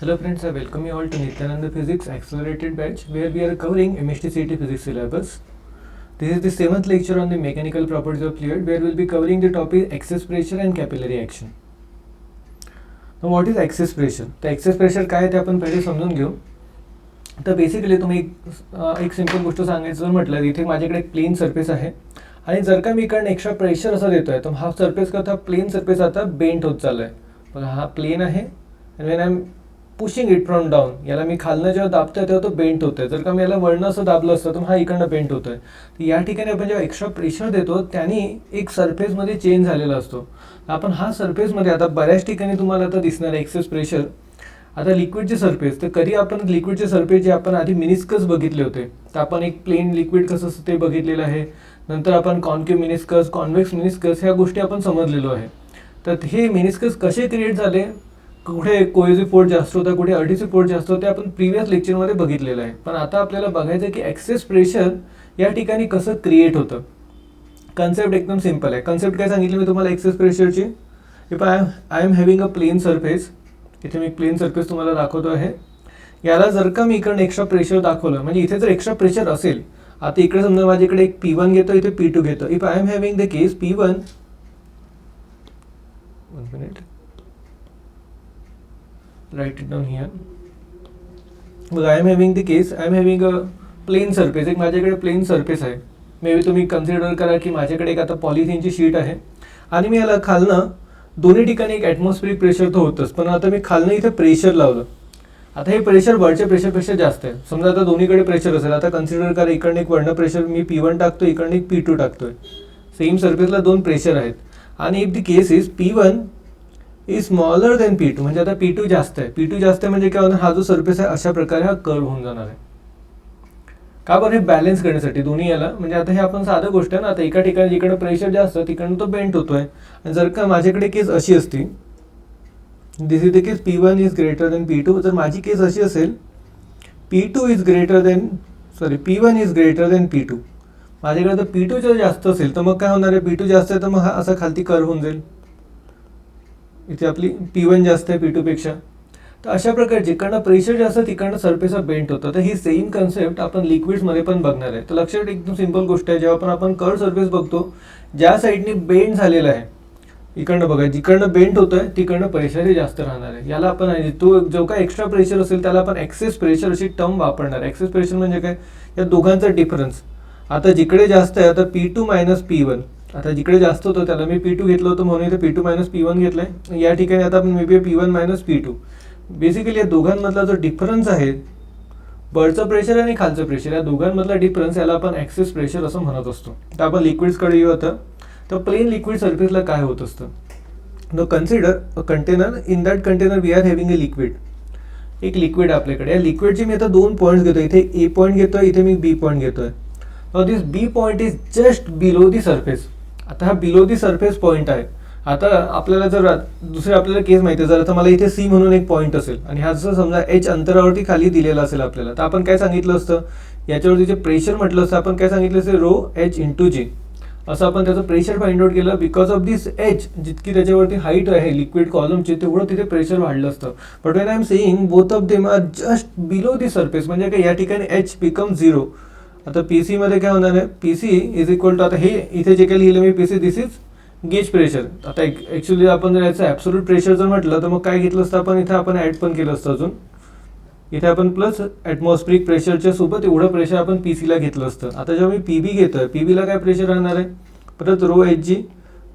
Hello friends, I welcome you all to Nityananda Physics Accelerated Batch where we are covering MST CT Physics syllabus. This is the 7th lecture on the mechanical properties of fluid where we will be covering the topic excess pressure and capillary action. Now what is excess pressure? The excess pressure काय आहे ते आपण पहिले समजून घेऊ. तर basically तुम्ही एक सिंपल गोष्ट सांगायचं जर म्हटलं इथे माझ्याकडे एक प्लेन सरफेस आहे आणि जर का मी इकडे एक्स्ट्रा प्रेशर असं देतोय तर हा सरफेस करता प्लेन सरफेस आता बेंट होत चाललाय. बघा हा प्लेन आहे आणि when I am pushing it from down, याला मी खालनं जेव्हा दाबतोय तेव्हा तो बेंट होतोय. जर का मी याला वळणं असं दाबलं असतं तर हा इकडनं बेंट होतोय. तर या ठिकाणी आपण जेव्हा एक्स्ट्रा प्रेशर देतो त्याने एक सरफेसमध्ये चेंज झालेला असतो. आपण हा सरफेसमध्ये आता बऱ्याच ठिकाणी तुम्हाला आता दिसणार आहे एक्सेस प्रेशर. आता लिक्विडचे सरफेस, तर कधी आपण लिक्विडचे सरफेस जे आपण आधी मिनिस्कस बघितले होते, तर आपण एक प्लेन लिक्विड कसं असतं ते बघितलेलं आहे. नंतर आपण कॉन्केव्ह मिनिस्कस, कॉन्व्हेक्स मिनिस्कस ह्या गोष्टी आपण समजलेलो आहे. तर हे मिनिस्कस कसे क्रिएट झाले, कुठे कोहेसिव्ह फोर्स जास्त होता, कुठे अडहेसिव्ह फोर्स जास्त होते, आपण प्रिव्हियस लेक्चरमध्ये बघितलेलं आहे. पण आता आपल्याला बघायचं की एक्सेस प्रेशर या ठिकाणी कसं क्रिएट होतं. कन्सेप्ट एकदम सिंपल आहे. कन्सेप्ट काय सांगितलं मी तुम्हाला एक्सेस प्रेशरची. If I am having a plane surface, इथे मी प्लेन सरफेस तुम्हाला दाखवतो आहे. याला जर का मी इकडे एक्स्ट्रा प्रेशर दाखवलं, म्हणजे इथे जर एक्स्ट्रा प्रेशर असेल, आता इकडे समजा माझ्याकडे एक P1 घेतो, इथे P2 घेतो. If I am having the case P1, one minute, write it down here. बघा I am having the case, I am having a plane surface. एक माझ्याकडे प्लेन सरफेस आहे. मे बी तुम्ही कन्सिडर करा की माझ्याकडे एक आता पॉलिथिनची शीट आहे आणि मी याला खालनं दोन्ही ठिकाणी एक ॲटमॉस्फिरिक प्रेशर तर होतंच, पण आता मी खालनं इथे प्रेशर लावलं. आता हे प्रेशर वरच्या प्रेशरपेक्षा जास्त आहे. समजा आता दोन्हीकडे प्रेशर असेल, आता कन्सिडर करा इकडनं एक वरनं प्रेशर मी P1 टाकतो, इकडनं एक P2 टाकतोय. सेम सरफेसला दोन प्रेशर आहेत आणि if the case is P1 is smaller than P2, म्हणजे आता P2 जास्त आहे. P2 जास्त आहे म्हणजे काय होणार, हा जो सरफेस आहे अशा प्रकारे हा कर्व होऊन जाणार आहे. का बरं, हे बॅलन्स करण्यासाठी दोन्ही याला, म्हणजे आता हे आपण साधं गोष्ट आहे ना. आता एका ठिकाणी जिकडे प्रेशर जास्त तिकडनं तो बेंट होतोय. आणि जर का माझ्याकडे केस अशी असती, this is the case P1 is greater than P2. जर माझी केस अशी असेल P1 is greater than P2, माझ्याकडे जर P2 जर जास्त असेल तर मग काय होणार आहे, P2 जास्त आहे तर मग हा असा खालती कर्व होऊन जाईल. इथे आपली P1 जास्त आहे P2 पेक्षा. तर अशा प्रकारे जिकडनं प्रेशर जास्त तिकडनं सरफेस बेंट होतं. तर ही सेम कन्सेप्ट आपण लिक्विड्समध्ये पण बघणार आहे. तर लक्षात एकदम सिंपल गोष्ट आहे, जेव्हा आपण कर्व सरफेस बघतो, ज्या साईडने बेंड झालेला आहे इकडनं बघा, जिकडनं बेंट होतोय तिकडनं प्रेशर हे जास्त राहणार आहे. याला आपण तो जो काय एक्स्ट्रा प्रेशर असेल त्याला आपण एक्सेस प्रेशर अशी टर्म वापरणार. एक्सेस प्रेशर म्हणजे काय, या दोघांचा डिफरन्स. आता जिकडे जास्त आहे, आता P2 मायनस P1, आता जिकडे जास्त होतं त्याला मी P2 घेतलं होतं म्हणून इथे P2 मायनस P1 घेतलंय. या ठिकाणी आता आपण may be P1 minus P2. Basically या दोघांमधला जो डिफरन्स आहे, वरचं प्रेशर आणि खालचं प्रेशर, या दोघांमधला डिफरन्स याला आपण एक्सेस प्रेशर असं म्हणत असतो. तर आपण लिक्विड्सकडे येऊ आता. तर प्लेन लिक्विड सरफेसला काय होत असतं, no consider a container. In that container we are having a liquid. एक लिक्विड आपल्याकडे, या लिक्विडचे मी आता दोन पॉईंट्स घेतोय. इथे A पॉईंट घेतोय, इथे मी B पॉईंट घेतोय. Now this B point is just below the surface. आता हा बिलो दी सरफेस पॉईंट आहे. आता आपल्याला जर दुसरे आपल्याला केस माहिती आहे, जर आता मला इथे C म्हणून एक पॉईंट असेल आणि हा जसं समजा H अंतरावरती खाली दिलेला असेल आपल्याला, तर आपण काय सांगितलं असतं, याच्यावरती जे प्रेशर म्हटलं असतं आपण काय सांगितलं असेल, ρH×G असं आपण त्याचं प्रेशर फाइंड आउट केलं. बिकॉज ऑफ दिस H, जितकी त्याच्यावरती हाईट आहे लिक्विड कॉलमची तेवढं तिथे प्रेशर वाढलं असतं. But when I am saying both of them are just below the surface, म्हणजे काय या ठिकाणी H बिकम 0. आता PC मध्ये काय होणार आहे, PC इज इक्वल टू, आता हे इथे जे काही लिहिलं मी PC, this is gauge pressure. आता ॲक्च्युली आपण जर याचं ॲब्सोल्यूट प्रेशर जर म्हटलं तर मग काय घेतलं असतं आपण, इथे आपण ॲड पण केलं असतं अजून. इथे आपण प्लस ॲटमॉस्फिरिक प्रेशरच्या सोबत एवढं प्रेशर आपण PCला घेतलं असतं. आता जेव्हा मी PB घेतोय, PBला काय प्रेशर राहणार आहे, परत ρHG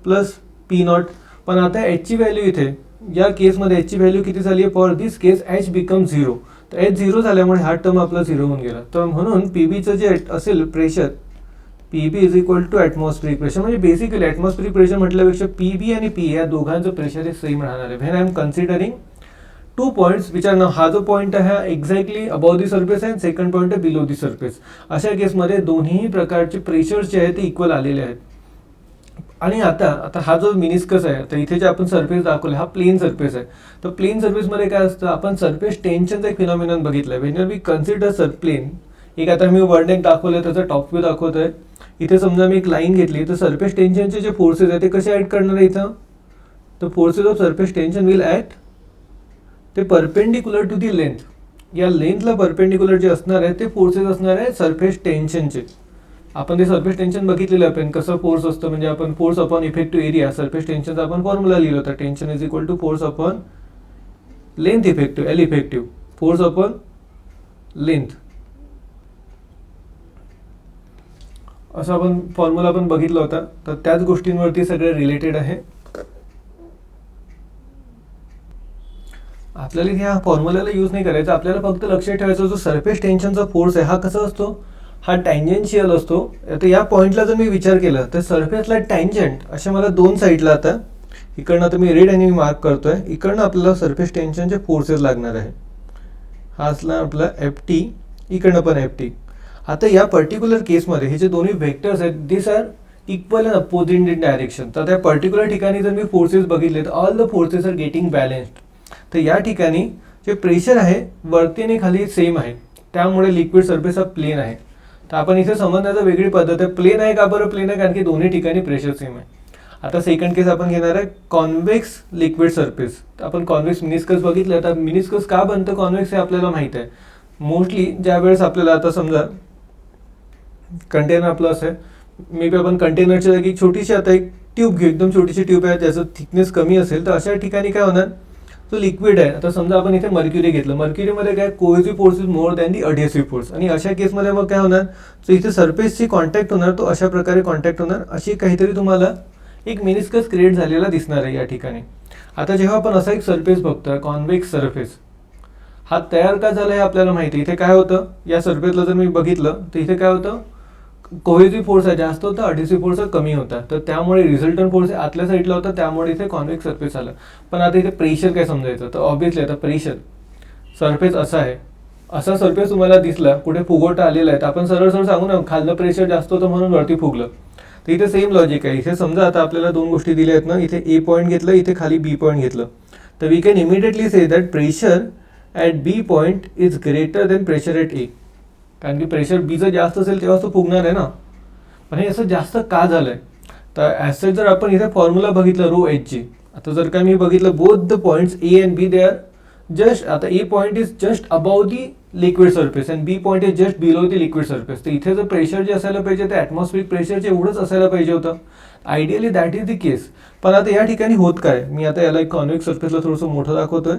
प्लस P0. पण आता Hची व्हॅल्यू इथे या केसमध्ये Hची व्हॅल्यू किती झाली आहे, for this case H become 0. तर H 0 झाल्यामुळे हा टर्म आपला 0 होऊन गेला. तर म्हणून PBचं जे असेल प्रेशर, PB is equal to atmospheric pressure. म्हणजे बेसिकली ॲटमॉस्फिरिक प्रेशर म्हटल्यापेक्षा PB आणि P या दोघांचं प्रेशर हे सेम राहणार आहे. When I am considering two points which are, हा जो पॉईंट आहे हा एक्झॅक्टली अबाव दी सरफेस आहे, सेकंड पॉईंट आहे बिलो दी सरफेस. अशा केसमध्ये दोन्ही प्रकारचे प्रेशर्स जे आहेत ते इक्वल आलेले आहेत. आणि आता हा जो मिनिस्कस आहे, तर इथे जे आपण सरफेस दाखवलं हा प्लेन सरफेस आहे. तर प्लेन सरफेसमध्ये काय असतं, आपण सरफेस टेन्शनचा एक फिनॉमिनन बघितलाय. व्हेन वी कन्सिडर प्लेन, एक आता मी वर्ड नेक दाखवलं त्याचा टॉप व्ह्यू दाखवतोय. इथे समजा मी एक लाईन घेतली, तर सरफेस टेन्शनचे जे फोर्सेस आहेत ते कसे ऍड करणार आहे इथं, तर forces of surface tension will act ते परपेंडिक्युलर टू दी लेंथ, या लेंथला परपेंडिक्युलर जे असणार आहे ते फोर्सेस असणार आहे सरफेस टेन्शनचे. आपण ते सरफेस टेन्शन बघितलेलं आपण कसं फोर्स असतं, म्हणजे आपण force upon effective area, surface टेन्शनचा आपण फॉर्म्युला लिहिला होता, tension is equal to force upon length effective, L effective, force upon length, असं आपण फॉर्म्युला आपण बघितला होता. तर त्याच गोष्टींवरती सगळे रिलेटेड आहे. आपल्याला ह्या फॉर्म्युल्याला यूज नाही करायचं, आपल्याला फक्त लक्षात ठेवायचं जो सरफेस टेन्शनचा फोर्स आहे हा कसा असतो, हा टँजेन्शियल असतो. आता या पॉईंटला जर मी विचार केला तर सरफेसला टँजंट अशा मला दोन साईडला, आता इकडनं आता मी रेड आणि मार्क करतोय, इकडनं आपल्याला सरफेस टेन्शनचे फोर्सेस लागणार आहे. हा असला आपला एफ टी, इकडनं पण एफ टी. आता या पर्टिक्युलर केसमध्ये हे जे दोन्ही व्हेक्टर्स आहेत this are equal and opposite in direction. तर त्या पर्टिक्युलर ठिकाणी जर मी फोर्सेस बघितले तर all the forces are getting balanced. तर या ठिकाणी जे प्रेशर आहे वरती आणि खाली सेम आहे, त्यामुळे लिक्विड सरफेस हा प्लेन आहे. तर आपण इथे समजण्याचा वेगळी पद्धत आहे. प्लेन आहे का बरं प्लेन आहे, कारण की दोन्ही ठिकाणी प्रेशर सेम आहे. आता सेकंड केस आपण घेणार आहे कॉन्व्हेक्स लिक्विड सरफेस. आपण कॉन्व्हेक्स मिनिस्कस बघितलं. आता मिनिस्कस का बनतं कॉन्व्हेक्स हे आपल्याला माहित आहे. मोस्टली ज्या वेळेस आपल्याला आता समजा कंटेनर आपलं असं आहे, मे बी आपण कंटेनरच्या जागी छोटीशी आता एक ट्यूब घेऊ, एकदम छोटीशी ट्यूब आहे, त्याचं थिकनेस कमी असेल तर अशा ठिकाणी काय होणार, तो लिक्विड आहे. आता समजा आपण इथे मर्क्युरी घेतलं, मर्क्युरीमध्ये काय cohesive force is more than the adhesive force, आणि अशा केसमध्ये मग काय होणार, तर इथे सरफेसची कॉन्टॅक्ट होणार, तो अशा प्रकारे कॉन्टॅक्ट होणार. अशी काहीतरी तुम्हाला एक मिनिस्कस क्रिएट झालेला दिसणार आहे या ठिकाणी. आता जेव्हा आपण असा एक सरफेस बघतोय कॉन्व्हेक्स सरफेस, हा तयार का झाला हे आपल्याला माहिती. इथे काय होतं, या सरफेसला जर मी बघितलं तर इथे काय होतं, कोहेसिव्ह फोर्स आहे जास्त होता, अडहेसिव्ह फोर्स कमी होता. तर त्यामुळे रिझल्टंट फोर्स आतल्या साईडला होता, त्यामुळे इथे कॉन्व्हेक्स सरफेस आलं. पण आता इथे प्रेशर काय समजायचं, तर ऑब्व्हियसली आता प्रेशर सरफेस असा आहे, असा सरफेस तुम्हाला दिसला, कुठे फुगवटा आलेला आहे, तर आपण सरळ सरळ सांगू ना खालनं प्रेशर जास्त होतं म्हणून वरती फुगलं. तर इथे सेम लॉजिक आहे. इथे समजा आता आपल्याला दोन गोष्टी दिल्या आहेत ना, इथे ए पॉईंट घेतलं, इथे खाली बी पॉईंट घेतलं, तर we can immediately say that pressure at B point is greater than pressure at A. कारण की प्रेशर बीचं जास्त असेल तेव्हा तो फुगणार आहे ना. पण हे असं जास्त का झालंय, तर ॲज जर आपण इथे फॉर्म्युला बघितलं रो एचची, आता जर का मी बघितलं both the points A and B they are just, आता A point is just above the liquid surface and B point is just below the liquid surface. तर इथे जर प्रेशर जे असायला पाहिजे ते ॲटमॉस्फिअरिक प्रेशरचे एवढंच असायला पाहिजे होतं. आयडियली दॅट इज द केस. पण आता या ठिकाणी होत काय, मी आता याला एक कॉन्व्हेक्स सरफेसला थोडंसं मोठं दाखवतोय.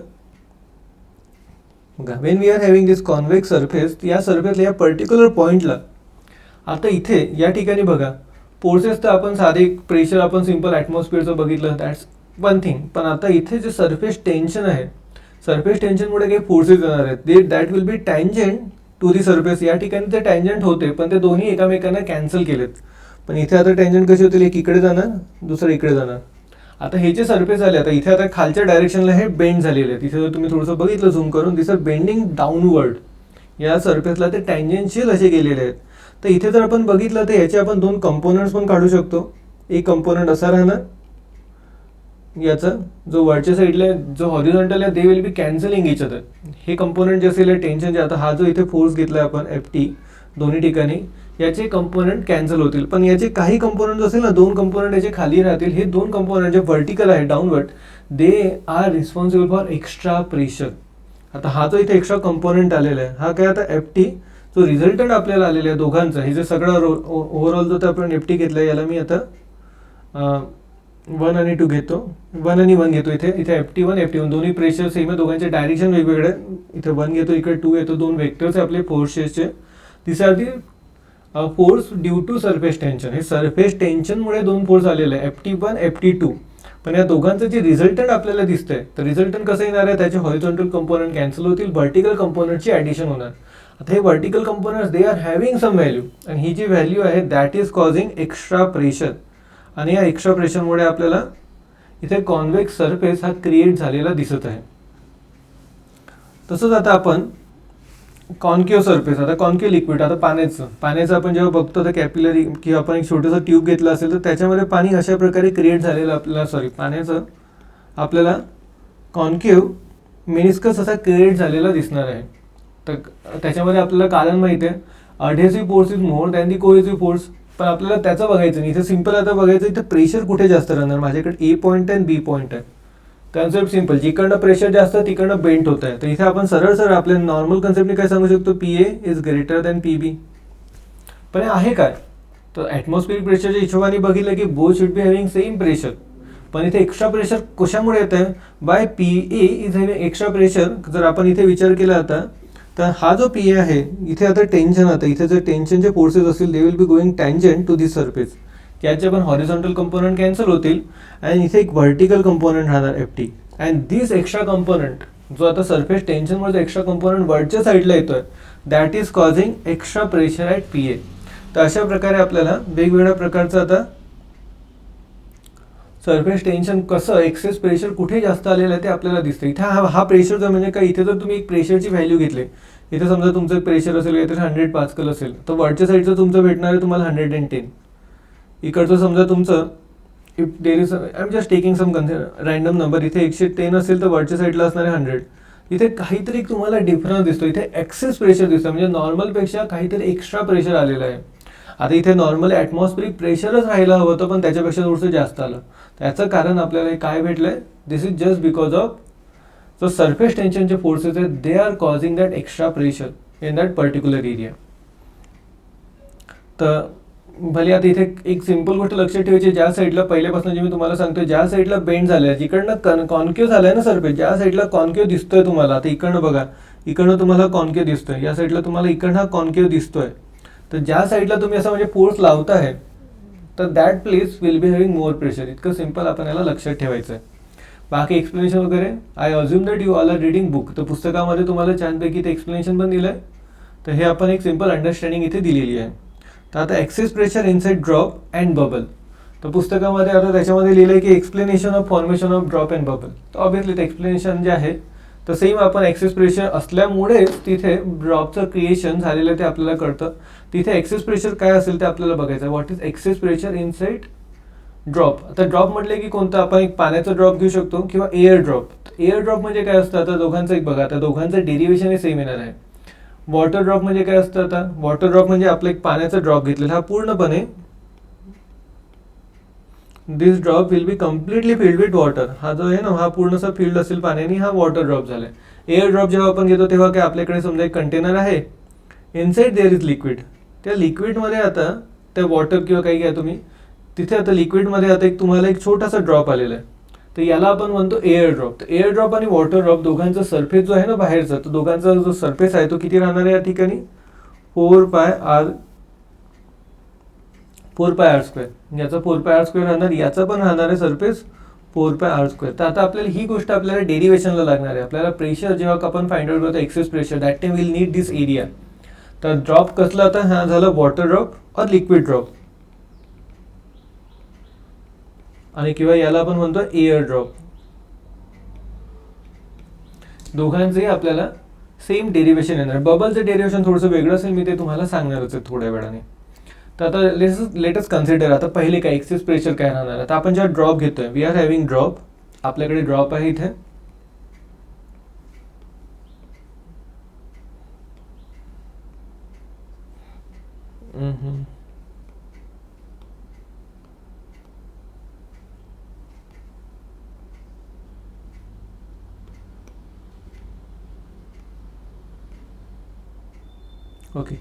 When we are having this convex surface, या सरफेसला या पर्टिक्युलर पॉईंटला, आता इथे या ठिकाणी बघा फोर्सेस, तर आपण साधे प्रेशर आपण सिंपल ॲटमॉस्फिअरचं बघितलं, दॅट्स वन थिंग. पण आता इथे जे सरफेस टेन्शन आहे, सरफेस टेन्शनमुळे काही फोर्सेस येणार आहेत, they that will be tangent to the surface. या ठिकाणी ते टँजंट होते पण ते दोन्ही एकामेकांना कॅन्सल केलेत. पण इथे आता टँजंट कसे होतील, एक इकडे जाणार दुसरं इकडे जाणार. आता हे जे सरफेस आले, आता इथे आता खालच्या डायरेक्शनला हे बेंड झालेले आहेत. इथे जर तुम्ही थोडंसं बघितलं झूम करून, दिस आर बेंडिंग डाऊनवर्ड. या सरफेसला ते टँजेन्शियल असे गेलेले आहेत. तर इथे जर आपण बघितलं तर याचे आपण दोन कंपोनंट्स पण काढू शकतो. एक कंपोनंट असा राहणार, याचा जो वरच्या साईडला जो हॉरिझॉन्टल आहे दे will B cancelling each other. हे कंपोनंट जे असेल टेन्शन जे, आता हा जो इथे फोर्स घेतला आपण एफ टी दोन्ही ठिकाणी, याचे कंपोनंट कॅन्सल होतील. पण याचे काही कंपोनंट असेल ना, दोन कंपोनंट याचे खाली राहतील. हे दोन कंपोनंट जे व्हर्टिकल आहे downward, they are responsible for extra pressure. आता हा जो इथे एक्स्ट्रा कंपोनंट आलेला आहे हा काय, आता एफ टी जो रिझल्टंट आपल्याला आलेला आहे दोघांचा, हे जे सगळं ओव्हरऑल जो आपण एफ टी घेतला याला मी आता 1 आणि 2 घेतो, 1 आणि 1 घेतो. इथे इथे एफ टी वन दोन्ही प्रेशर सेम आहे, दोघांचे डायरेक्शन वेगवेगळे. इथे 1 घेतो, इकडे 2 येतो, दोन वेक्टर्स आहे आपले फोर्सेसचे. This are the force due to surface tension. हे सरफेस टेन्शनमुळे दोन फोर्स आलेले आहे, FT1 FT2. पण या दोघांचं जे रिझल्टंट आपल्याला दिसतंय, तर रिझल्टंट कसं येणार आहे, त्याचे हॉरिझॉन्टल कंपोनंट कॅन्सल होतील, व्हर्टिकल कंपोनंटची ॲडिशन होणार. आता हे vertical components they are having some value, आणि ही जी व्हॅल्यू आहे that is causing extra pressure. आणि या एक्स्ट्रा प्रेशरमुळे आपल्याला इथे कॉन्व्हेक्स सरफेस हा क्रिएट झालेला दिसत आहे. तसंच आता आपण कॉन्केव्ह सरफेस, आता कॉन्केव्ह लिक्विड, आता पाण्याचं आपण जेव्हा बघतो तर कॅपिलरी किंवा आपण एक छोटंसं ट्यूब घेतलं असेल तर त्याच्यामध्ये पाणी अशा प्रकारे क्रिएट झालेलं आपल्याला, पाण्याचं आपल्याला कॉन्केव्ह मेनिस्कस असा क्रिएट झालेला दिसणार आहे. तर त्याच्यामध्ये आपल्याला कारण माहिती आहे, adhesive force is more than the cohesive force. पण आपल्याला त्याचं बघायचं नाही, इथे सिंपल आता बघायचं इथे प्रेशर कुठे जास्त राहणार. माझ्याकडे ए पॉईंट आहे आणि बी पॉईंट आहे, कन्सेप्ट सिंपल, जिकडनं प्रेशर जास्त तिकडनं बेंट होत आहे. तर इथे आपण सरळ सरळ आपल्या नॉर्मल कन्सेप्टने काय सांगू शकतो, P A is greater than P B. पण हे आहे काय, तर ॲटमॉस्फिअरिक प्रेशरच्या हिशोबाने बघितलं की both should be having same pressure. पण इथे एक्स्ट्रा प्रेशर कशामुळे येत आहे, by P A is having extra pressure. जर आपण इथे विचार केला आता, तर हा जो पी ए आहे इथे आता टेन्शन, आता इथे जर टेन्शनचे फोर्सेस असतील they will be going tangent to this surface. याचे पण हॉरिझॉन्टल कंपोनंट कॅन्सल होतील आणि इथे एक व्हर्टिकल कंपोनंट राहणार F T. And this extra component जो आता सरफेस टेन्शनमुळे जो एक्स्ट्रा कंपोनंट वरच्या साईडला येतोय that is causing extra pressure at P A. तर अशा प्रकारे आपल्याला वेगवेगळ्या प्रकारचं आता सरफेस टेन्शन कसं, एक्सेस प्रेशर कुठे जास्त आलेलं आहे ते आपल्याला दिसतं. इथे हा प्रेशर जो म्हणजे काय, इथे जर तुम्ही एक प्रेशरची व्हॅल्यू घेतली, इथे समजा तुमचं प्रेशर असेल काहीतरी 100 पास्कल असेल, तर वरच्या साईडचं तुमचं भेटणार आहे तुम्हाला 110. इकडचं समजा तुमचं if there is, I am just taking some random number, इथे 110 असेल तर वरच्या साईडला असणार आहे 100. इथे काहीतरी तुम्हाला डिफरन्स दिसतो, इथे एक्सेस प्रेशर दिसतं, म्हणजे नॉर्मलपेक्षा काहीतरी एक्स्ट्रा प्रेशर आलेलं आहे. आता इथे नॉर्मली ॲटमॉस्फिअरिक प्रेशरच राहायला हवं होतं, पण त्याच्यापेक्षा थोडंसं जास्त आलं. त्याचं कारण आपल्याला काय भेटलंय, this is just because of the surface टेन्शनचे फोर्सेस आहेत, they are causing that extra pressure in that particular area. तर भले आता इथे एक सिंपल गोष्ट लक्षात ठेवायची, ज्या साईडला पहिल्यापासून जे मी तुम्हाला सांगतोय, ज्या साईडला बेंड झालं आहे, जिकडनं कॉन्केव झालं आहे ना सरफेस, ज्या साईडला कॉन्केव दिसतोय तुम्हाला, आता इकडनं बघा, इकडनं तुम्हाला कॉन्केव दिसतोय, या साईडला तुम्हाला इकडनं हा कॉन्केव दिसतोय. तर ज्या साईडला तुम्ही असं म्हणजे फोर्स लावताय तर that place will be having more pressure. इतकं सिंपल आपण याला लक्षात ठेवायचं आहे. बाकी एक्सप्लेनेशन वगैरे I assume that you all are reading book. तर पुस्तकामध्ये तुम्हाला छानपैकी ते एक्सप्लेनेशन पण दिलं आहे. तर हे आपण एक सिंपल अंडरस्टँडिंग इथे दिलेली आहे. तर आता excess pressure inside drop and bubble. तर पुस्तकामध्ये आता त्याच्यामध्ये लिहिलं आहे की explanation of formation of drop and bubble. तर ऑब्विसली ते एक्सप्लेनेशन जे आहे तर सेम आपण एक्सेस प्रेशर असल्यामुळे तिथे ड्रॉपचं क्रिएशन झालेलं ते आपल्याला कळतं. तिथे एक्सेस प्रेशर काय असेल ते आपल्याला बघायचं. What is excess pressure inside drop. आता ड्रॉप म्हटले की कोणतं, आपण एक पाण्याचा ड्रॉप घेऊ शकतो किंवा एअर ड्रॉप. एअर ड्रॉप म्हणजे काय असतं, आता दोघांचं एक बघा, आता दोघांचं डेरिव्हेशन हे सेम येणार आहे. वॉटर ड्रॉप म्हणजे काय असतं, आता वॉटर ड्रॉप म्हणजे आपलं एक पाण्याचा ड्रॉप घेतलेला, हा पूर्णपणे this drop will be completely filled with water. हा जो आहे ना, हा पूर्णसा फिल्ड असेल पाण्याने, हा वॉटर ड्रॉप झालाय. एअर ड्रॉप जेव्हा आपण घेतो तेव्हा काय, आपल्याकडे समजा एक कंटेनर आहे, इनसाइड देअर इज लिक्विड. त्या लिक्विडमध्ये आता त्या वॉटर किंवा काही घ्या तुम्ही, तिथे आता लिक्विडमध्ये आता एक तुम्हाला एक छोटासा ड्रॉप आलेला आहे. तर याला आपण म्हणतो एअर ड्रॉप. तर एअर ड्रॉप आणि वॉटर ड्रॉप दोघांचा सरफेस जो आहे ना बाहेरचा, तर दोघांचा जो सरफेस आहे तो किती राहणार आहे या ठिकाणी, 4πr². याचा 4πr² राहणार, याचा पण राहणार आहे सरफेस 4πr². तर आता आपल्याला ही गोष्ट आपल्याला डेरिव्हेशनला लागणार आहे. आपल्याला प्रेशर जेव्हा आपण फाइंड आउट करतो excess pressure, that time will need this area. तर ड्रॉप कसला, आता हा झाला वॉटर ड्रॉप और लिक्विड ड्रॉप, आणि किंवा याला आपण म्हणतो एअर ड्रॉप. दोघांचे आपल्याला सेम डेरिव्हेशन येणार. बबलचं डेरिव्हेशन थोडंसं वेगळं असेल, मी ते तुम्हाला सांगणारच आहे थोड्या वेळाने. तर आता लेटस कन्सिडर आता पहिले काय एक्सेस प्रेशर काय राहणार. आता आपण जेव्हा ड्रॉप घेतोय, वी आर हॅव्हिंग ड्रॉप, आपल्याकडे ड्रॉप आहे इथे, okay.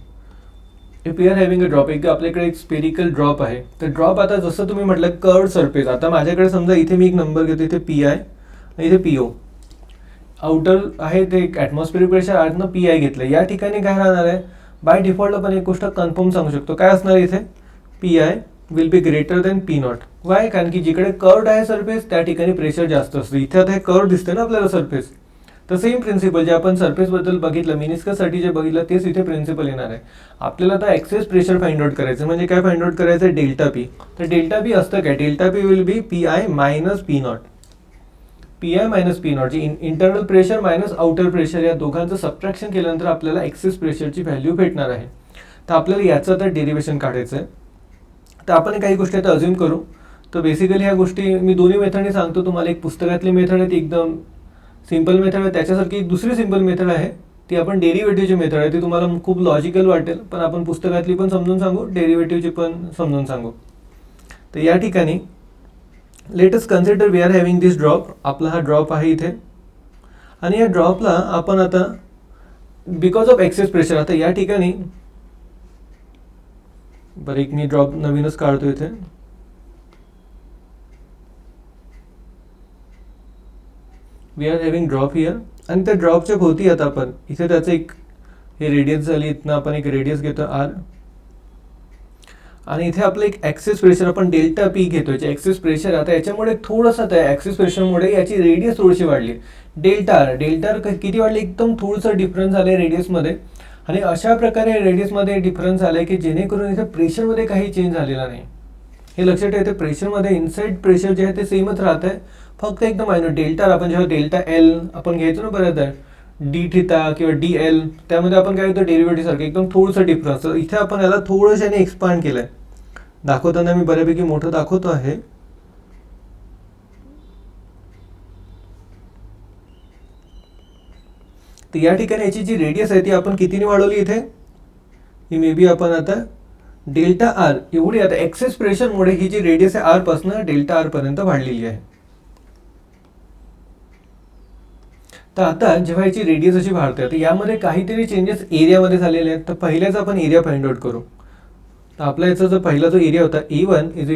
If we are having a drop, एक आपल्याकडे एक स्पेरिकल ड्रॉप आहे. तर ड्रॉप आता जसं तुम्ही म्हटलं कर्व्ड सरफेस, आता माझ्याकडे समजा इथे मी एक नंबर घेतो, इथे पी आय आणि इथे पी ओ. आउटर आहे ते ॲटमॉस्फिअरिक प्रेशर, आतनं पी आय घेतलं. या ठिकाणी काय राहणार आहे, बाय डिफॉल्ट आपण एक गोष्ट कन्फर्म सांगू शकतो, काय असणार इथे, P I will be greater than P not. Y, कारण की जिकडे कर्व्ड आहे सरफेस त्या ठिकाणी प्रेशर जास्त असतं. इथे आता हे कर्व्ड दिसते ना आपल्याला सरफेस, तर सेम प्रिन्सिपल जे आपण सरफेसबद्दल बघितलं, मिनिस्कससाठी जे बघितलं तेच इथे प्रिन्सिपल येणार आहे. आपल्याला आता एक्सेस प्रेशर फाइंड आउट करायचं, म्हणजे काय फाइंड आउट करायचं आहे, डेल्टा पी. तर डेल्टा पी असतं काय, delta P will be P I minus P naught. P I minus P naught, जी internal pressure minus outer pressure, या दोघांचं सबट्रॅक्शन केल्यानंतर आपल्याला एक्सेस प्रेशरची व्हॅल्यू भेटणार आहे. तर आपल्याला याचं तर डेरिव्हेशन काढायचं आहे. तर आपण काही गोष्टी आता अज्युम करू. तर बेसिकली ह्या गोष्टी मी दोन्ही मेथडने सांगतो तुम्हाला. एक पुस्तकातली मेथड आहे ती एकदम सिंपल मेथड आहे, त्याच्यासारखी एक दुसरी सिंपल मेथड आहे ती आपण डेरिव्हेटिव्हची मेथड आहे. ती तुम्हाला खूप लॉजिकल वाटेल, पण आपण पुस्तकातली पण समजून सांगू, डेरिव्हेटिव्हची पण समजून सांगू. तर या ठिकाणी let us consider we are having this drop. आपला हा ड्रॉप आहे इथे, आणि या ड्रॉपला आपण आता बिकॉज ऑफ एक्सेस प्रेशर, आता या ठिकाणी बरं एक मी ड्रॉप नवीनच काढतो इथे. We are having drop here, आणि त्या ड्रॉपच्या भोवती आता आपण इथे त्याचं एक हे रेडियस झाली, इथनं आपण एक रेडियस घेतो आर, आणि इथे आपलं एक ॲक्सेस प्रेशर आपण डेल्टा पी घेतोय. जे ॲक्सेस प्रेशर आता याच्यामुळे थोडंसं त्या ॲक्सेस प्रेशरमुळे याची रेडियस थोडीशी वाढली. डेल्टा आर किती वाढली, एकदम थोडंसं डिफरन्स आलं आहे रेडियसमध्ये, आणि अशा प्रकारे रेडियसमध्ये डिफरन्स आला आहे की जेणेकरून इथे प्रेशरमध्ये काही चेंज झालेला नाही. हे लक्षात ठेवा, प्रेशरमध्ये इनसाइड प्रेशर जे आहे ते सेमच राहत आहे, फक्त एकदम मायनर. डेल्टा आपण जेव्हा डेल्टा एल आपण घ्यायचो ना बऱ्याचदा, डी थिटा किंवा डी एल, त्यामध्ये आपण काय होतं डेरिव्हेटिव्ह सारखं एकदम थोडंसं डिफरन्स. इथे आपण याला थोडंसं एक्सपांड केलं आहे. दाखवताना मी बऱ्यापैकी मोठं दाखवतो आहे. तर या ठिकाणी याची जी रेडियस आहे ती आपण कितीने वाढवली इथे, ही मे बी आपण आता डेल्टा आर एवढी, आता एक्सेस प्रेशरमुळे ही जी रेडियस आहे आर पासून डेल्टा आर पर्यंत वाढलेली आहे. तर आता जेव्हा याची रेडियस अशी वाढते, तर यामध्ये काहीतरी चेंजेस एरियामध्ये झालेले आहेत. तर पहिल्याच आपण एरिया फाइंड आउट करू. तर आपला याचा जो पहिला जो एरिया होता E1 इज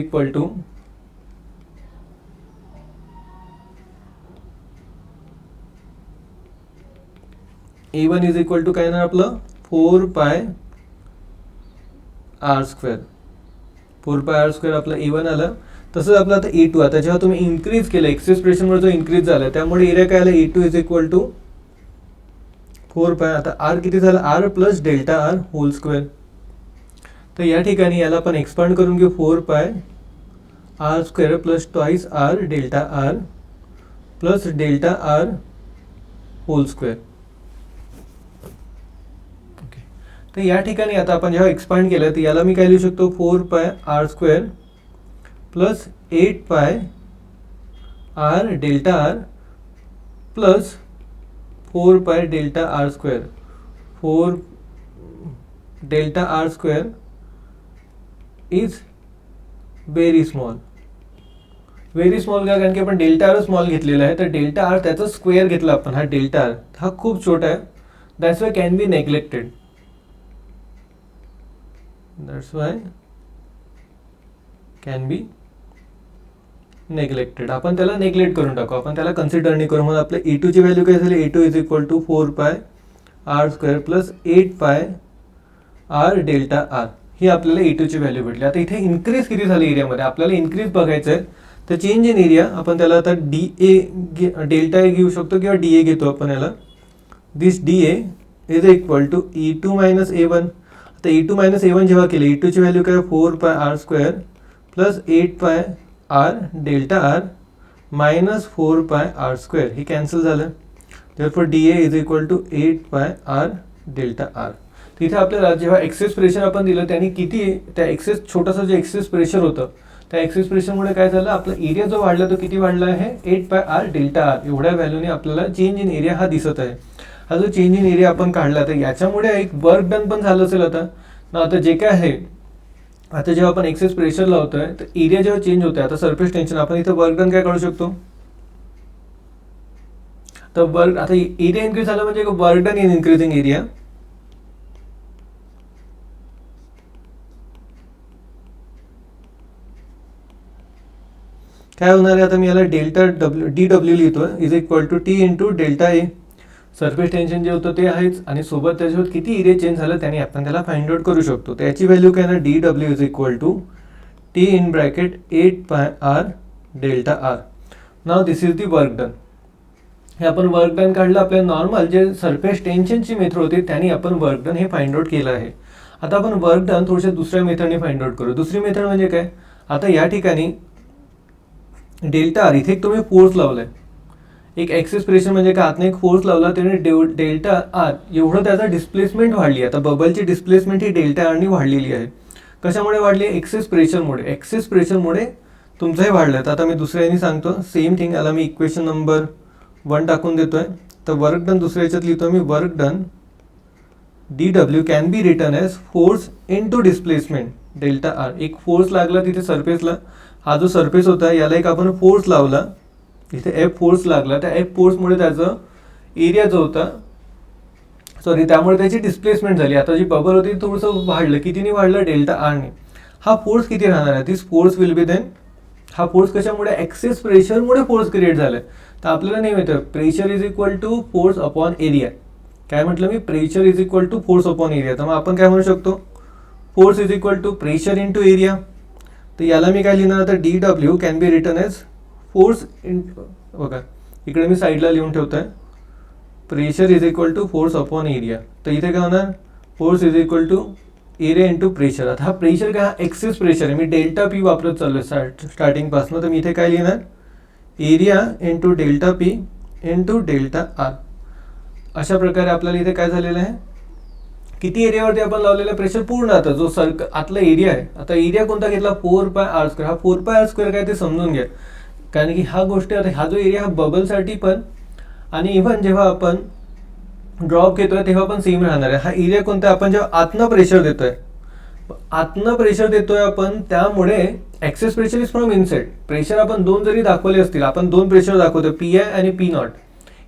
इक्वल टू काय येणार आपलं 4 pi R square. 4 pi R square आपलं E1 आलं. तसंच आपलं आता E2, आता जेव्हा तुम्ही इन्क्रीज केलं एक्सेस प्रेशरमुळे जो इन्क्रीज झाला त्यामुळे एरिया काय आला E2 इज इक्वल टू 4 पाय, आता आर किती झालं R plus delta R whole square. तर या ठिकाणी याला आपण एक्सपांड करून घेऊ 4 pi R square plus twice R delta R plus delta R whole square. Okay, तर या ठिकाणी आता आपण जेव्हा एक्सपांड केलं तर याला मी काय लिहू शकतो 4 pi R square plus 8 pi R delta R plus 4 pi delta R square. 4 delta R square is very small. Very small का, कारण की आपण डेल्टा आर स्मॉल घेतलेला आहे, तर डेल्टा आर त्याचा स्क्वेअर घेतला आपण. हा डेल्टा आर हा खूप छोटा आहे, that's why can be neglected. That's why can be neglected. आपण त्याला नेग्लेक्ट करून टाकू, आपण त्याला कन्सिडर नाही करू. म्हणून आपल्या E2 ची व्हॅल्यू काय झाली, E2 is equal to 4 pi R square plus 8 pi R delta R, ही आपल्याला E2 ची व्हॅल्यू भेटली. आता इथे इन्क्रीज किती झाली एरियामध्ये आपल्याला इन्क्रीज बघायचं आहे. तर चेंज इन एरिया आपण त्याला आता डेल्टा ए घेऊ शकतो किंवा DA घेतो आपण याला. This DA is equal to E2 minus A1. आता E2 मायनस A1 जेव्हा केलं, E2 ची व्हॅल्यू काय 4 pi R square plus 8 pi R delta R minus 4 pi R square, हे कॅन्सल झालं. therefore DA is equal to 8 pi R delta R. तिथे आपल्याला जेव्हा एक्सेस प्रेशर आपण दिलं त्याने किती, त्या एक्सेस छोटंसं जे एक्सेस प्रेशर होतं त्या एक्सेस प्रेशरमुळे काय झालं, आपला एरिया जो वाढला तो किती वाढला आहे 8 पाय आर डेल्टा आर. एवढ्या व्हॅल्यूने आपल्याला चेंज इन एरिया हा दिसत आहे. हा जो चेंज इन एरिया आपण काढला तर याच्यामुळे एक वर्क डन पण झालं असेल. आता जे काय आहे, आता जेव्हा आपण एक्सेस प्रेशर लावतोय तर एरिया जेव्हा चेंज होतोय, आता सरफेस टेन्शन, आपण इथे वर्क डन काय काढू शकतो, तर वर्क, आता एरिया इन्क्रीज झाला म्हणजे work done in increasing area. काय होणार आहे, आता मी याला डेल्टा DW लिहितोय is equal to T into delta A. Surface tension जे होतं ते आहेच, आणि सोबत त्याच्यावर किती एरिया चेंज झालं त्याने आपण त्याला फाइंड आउट करू शकतो. त्याची व्हॅल्यू काय ना DW is equal to T in bracket 8 pi R delta R. Now this is the work done. हे आपण वर्क डन काढलं. आपल्या नॉर्मल जे सरफेस टेन्शनची मेथड होती त्याने आपण वर्क डन हे फाइंड आउट केलं आहे. आता आपण वर्क डन थोडीशा दुसऱ्या मेथडने फाइंड आउट करू. दुसरी मेथड म्हणजे काय, आता या ठिकाणी डेल्टा आर, इथे एक तुम्ही फोर्स लावलाय, एक एक्सेस प्रेशर म्हणजे काय, आतने एक फोर्स लावला त्याने डेल्टा आर एवढं त्याचा डिस्प्लेसमेंट वाढली. आता बबलची डिस्प्लेसमेंट ही डेल्टा आरनी वाढलेली आहे. कशामुळे वाढली, एक्सेस प्रेशरमुळे. एक्सेस प्रेशरमुळे तुमचं हे वाढलं. तर आता मी दुसऱ्या याने सांगतो सेम थिंग. याला मी इक्वेशन नंबर 1 टाकून देतोय. तर वर्क डन दुसऱ्या याच्यात लिहितो मी, work done DW can be return as force into displacement delta R. एक फोर्स लागला तिथे सरफेसला, हा जो सरफेस होता याला एक आपण फोर्स लावला, इथे एफ फोर्स लागला, त्या एफ फोर्समुळे त्याचं एरिया जो होता सॉरी त्यामुळे त्याची डिस्प्लेसमेंट झाली. आता जी बबल होती थोडंसं वाढलं, कितीने वाढलं, डेल्टा आरने. हा फोर्स किती राहणार आहे, this force will be then, हा फोर्स कशामुळे, एक्सेस प्रेशरमुळे फोर्स क्रिएट झालाय. तर आपल्याला नाही माहिती pressure is equal to force upon area. काय म्हटलं मी, pressure is equal to force upon area. तर मग आपण काय म्हणू शकतो, force is equal to pressure into area. तर याला मी काय लिहिणार, आता D W can be written as force in, बघा इकडे मी साईडला लिहून ठेवतोय, pressure is equal to force upon area. तर इथे काय होणार, force is equal to area into pressure. आता हा प्रेशर काय, हा एक्सेस प्रेशर आहे, मी डेल्टा पी वापरत चाललोय स्टार्टिंगपासून. तर मी इथे काय लिहिणार, area into delta P into delta R. अशा प्रकारे आपल्याला इथे काय झालेलं आहे, किती एरियावरती आपण लावलेला प्रेशर पूर्ण, आता जो आतला एरिया आहे. आता एरिया कोणता घेतला, 4πr². हा 4πr² काय ते समजून घ्या, कारण की हा गोष्ट, आता हा जो एरिया हा बबलसाठी पण आणि इव्हन जेव्हा आपण ड्रॉप घेतोय तेव्हा पण सेम राहणार आहे. हा एरिया कोणता, आपण जेव्हा आतनं प्रेशर देतोय आपण, त्यामुळे access pressure is from inside. Pressure आपण दोन जरी दाखवले असतील, आपण दोन प्रेशर दाखवतो, पी आय आणि P not,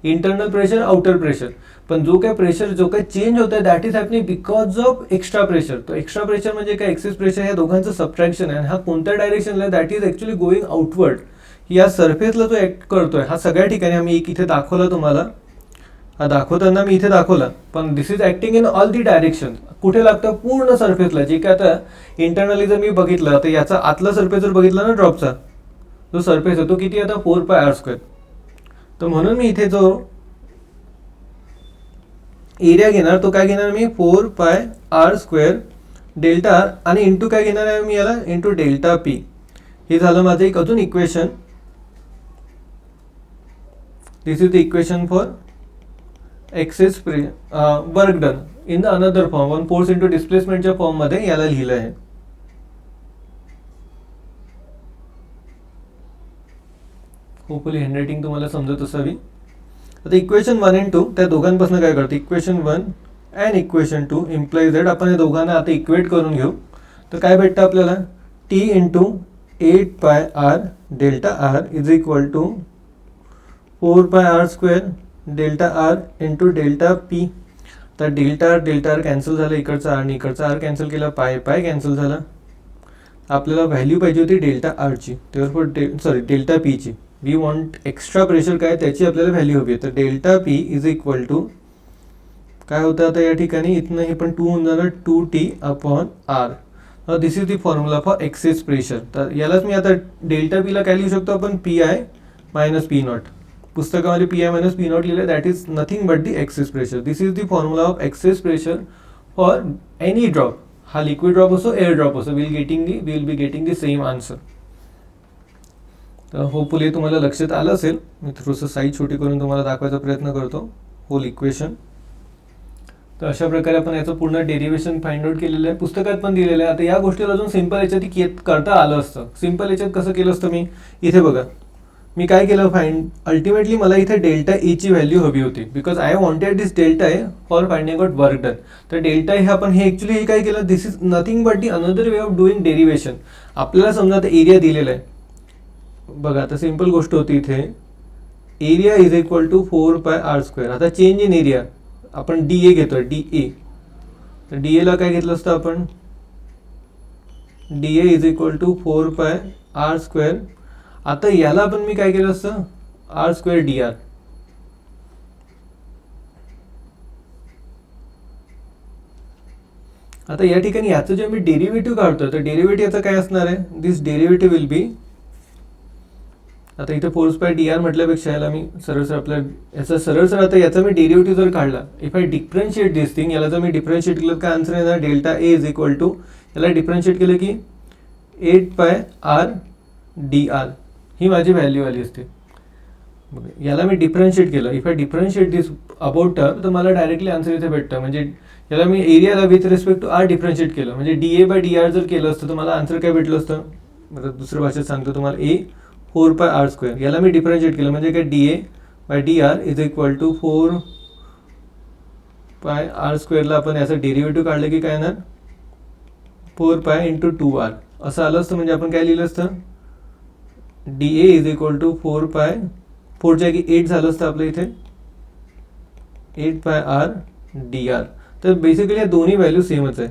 internal pressure, outer pressure. पण जो काय प्रेशर जो काय चेंज होत आहे that is happening because of extra pressure. तो एक्स्ट्रा प्रेशर म्हणजे काय, एक्सेस प्रेशर, या दोघांचं सबट्रॅक्शन आहे. हा कोणत्या डायरेक्शनला, that is actually going outward. या सरफेसला जो ऍक्ट करतोय, हा सगळ्या ठिकाणी आम्ही एक इथे दाखवला तुम्हाला, हा दाखवताना मी इथे दाखवला, पण this is acting in all the direction. कुठे लागतं, पूर्ण सरफेसला. जे काय आता इंटरनली जर मी बघितलं, तर याचा आतला सरफेस जर बघितला ना, ड्रॉपचा जो सरफेस आहे तो किती, आता 4πr². तर म्हणून मी इथे जो एरिया घेणार तो काय घेणार मी, 4πr² डेल्टा आर, आणि इंटू काय घेणार आहे मी याला, इंटू डेल्टा पी. हे झालं माझं एक अजून equation. This is the equation for excess work done in the another form, one force into डिस्प्लेसमेंटच्या फॉर्म मध्ये याला लिहिलं आहे. होपफुली हँडरायटिंग तुम्हाला समजत असावी. आता इक्वेशन 1 आणि 2 त्या दोघांपासून काय करतो, equation 1 and equation 2 implies that, आपण या दोघांना आता इक्वेट करून घेऊ. तर काय भेटतं आपल्याला, T into 8πr delta R is equal to 4πr² delta R into delta P. तर डेल्टा आर कॅन्सल झालं, इकडचा आर आणि इकडचा आर कॅन्सल केला, पाय कॅन्सल झाला. आपल्याला व्हॅल्यू पाहिजे होती डेल्टा आरची, सॉरी डेल्टा पीची. वी वॉन्ट एक्स्ट्रा प्रेशर काय त्याची आपल्याला व्हॅल्यू हवी आहे. तर delta P is equal to काय होतं, आता या ठिकाणी इथनं हे पण 2 होऊन जाणार, 2t upon R. This is the formula for excess pressure. तर यालाच मी आता डेल्टा पीला काय लिहू शकतो आपण, P I minus P naught. पुस्तकामध्ये P I minus P naught लिहिलं, that is nothing but the excess pressure. This is the formula of excess pressure for any drop. हा लिक्विड ड्रॉप असो, एअर ड्रॉप असो, will be getting the same answer. तर hopefully तुम्हाला लक्षात आलं असेल. मी थोडंसं साईज छोटी करून तुम्हाला दाखवायचा प्रयत्न करतो, होल इक्वेशन. तर अशा प्रकारे आपण याचं पूर्ण डेरिव्हेशन फाइंड आउट केलेलं आहे, पुस्तकात पण दिलेलं आहे. आता या गोष्टीला अजून सिंपल याच्यात करता आलं असतं. सिंपल याच्यात कसं केलं असतं, मी इथे बघा मी काय केलं, अल्टिमेटली मला इथे डेल्टा ए ची व्हॅल्यू हवी होती, because I wanted this delta A for finding out work done. तर डेल्टा हे आपण हे ॲक्च्युली हे काय केलं, this is nothing but the another way of doing derivation. आपल्याला समजा आता एरिया दिलेला आहे, बघा आता सिंपल गोष्ट होती इथे, area is equal to 4πr². आता चेंज इन एरिया आपण डी ए घेतोय, डी ए. तर डी एला काय घेतलं असतं आपण, D A is equal to 4πr². आता याला आपण मी काय केलं असतं, r² dr. आता या ठिकाणी याचं जे मी डेरिव्हेटिव्ह काढतोय, तर डेरिव्हेटिव्ह याचं काय असणार आहे, दिस डेरिव्हेटिव्ह विल बी, आता इथे 4π म्हटल्यापेक्षा याला मी सरळ आपल्या याचा सरळ आता याचा मी डेरिव्हेटिव्ह जर काढला, if I differentiate this thing, याला जर मी डिफरन्शिएट केलं काय आन्सर येणार, delta A is equal to, याला डिफरन्शिएट केलं की 8πr dr. ही माझी व्हॅल्यू आली असते. याला मी डिफरन्शिएट केलं, if I differentiate this about term, तर मला डायरेक्टली आन्सर इथे भेटतं. म्हणजे याला मी एरियाला with respect to R differentiate केलं, म्हणजे DA/dr जर केलं असतं तर मला आन्सर काय भेटलं असतं. मतलब दुसऱ्या भाषेत सांगतो तुम्हाला, ए 4πr². याला मी डिफरन्शिएट केलं म्हणजे काय, DA/dr is equal to 4πr² ला आपण याचं डेरिव्हेटिव्ह काढलं की काय येणार, 4π × 2r असं आलं असतं. म्हणजे आपण काय लिहिलं असतं, D A is equal to 4 pi 4च्या जागी 8 झालं असतं आपलं इथे 8 पाय आर डी आर. तर बेसिकली या दोन्ही व्हॅल्यू सेमच आहे.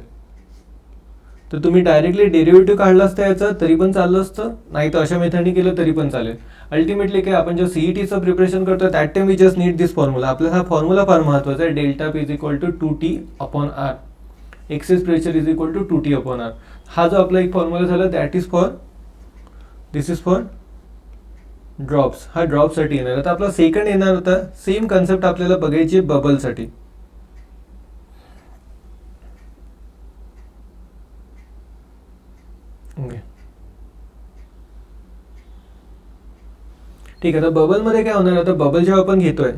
तर तुम्ही डायरेक्टली डेरिव्हेटिव्ह काढला असता याचा तरी पण चाललं असतं, नाही तर अशा मेथडनी केलं तरी पण चालेल. अल्टिमेटली काय आपण जेव्हा सीईटीचं प्रिपरेशन करतो that time we just need this formula. आपल्याला हा फॉर्म्युला फार महत्त्वाचा आहे. Delta P is equal to 2T upon R. Excess pressure is equal to 2T upon R. हा जो आपला एक फॉर्म्युला झाला that is for this is for drops. हा ड्रॉपसाठी येणार. आता आपला सेकंड येणार होता सेम कन्सेप्ट आपल्याला बघायची बबलसाठी. ठीक आहे. तर बबलमध्ये काय होणार, आता बबल जेव्हा आपण घेतोय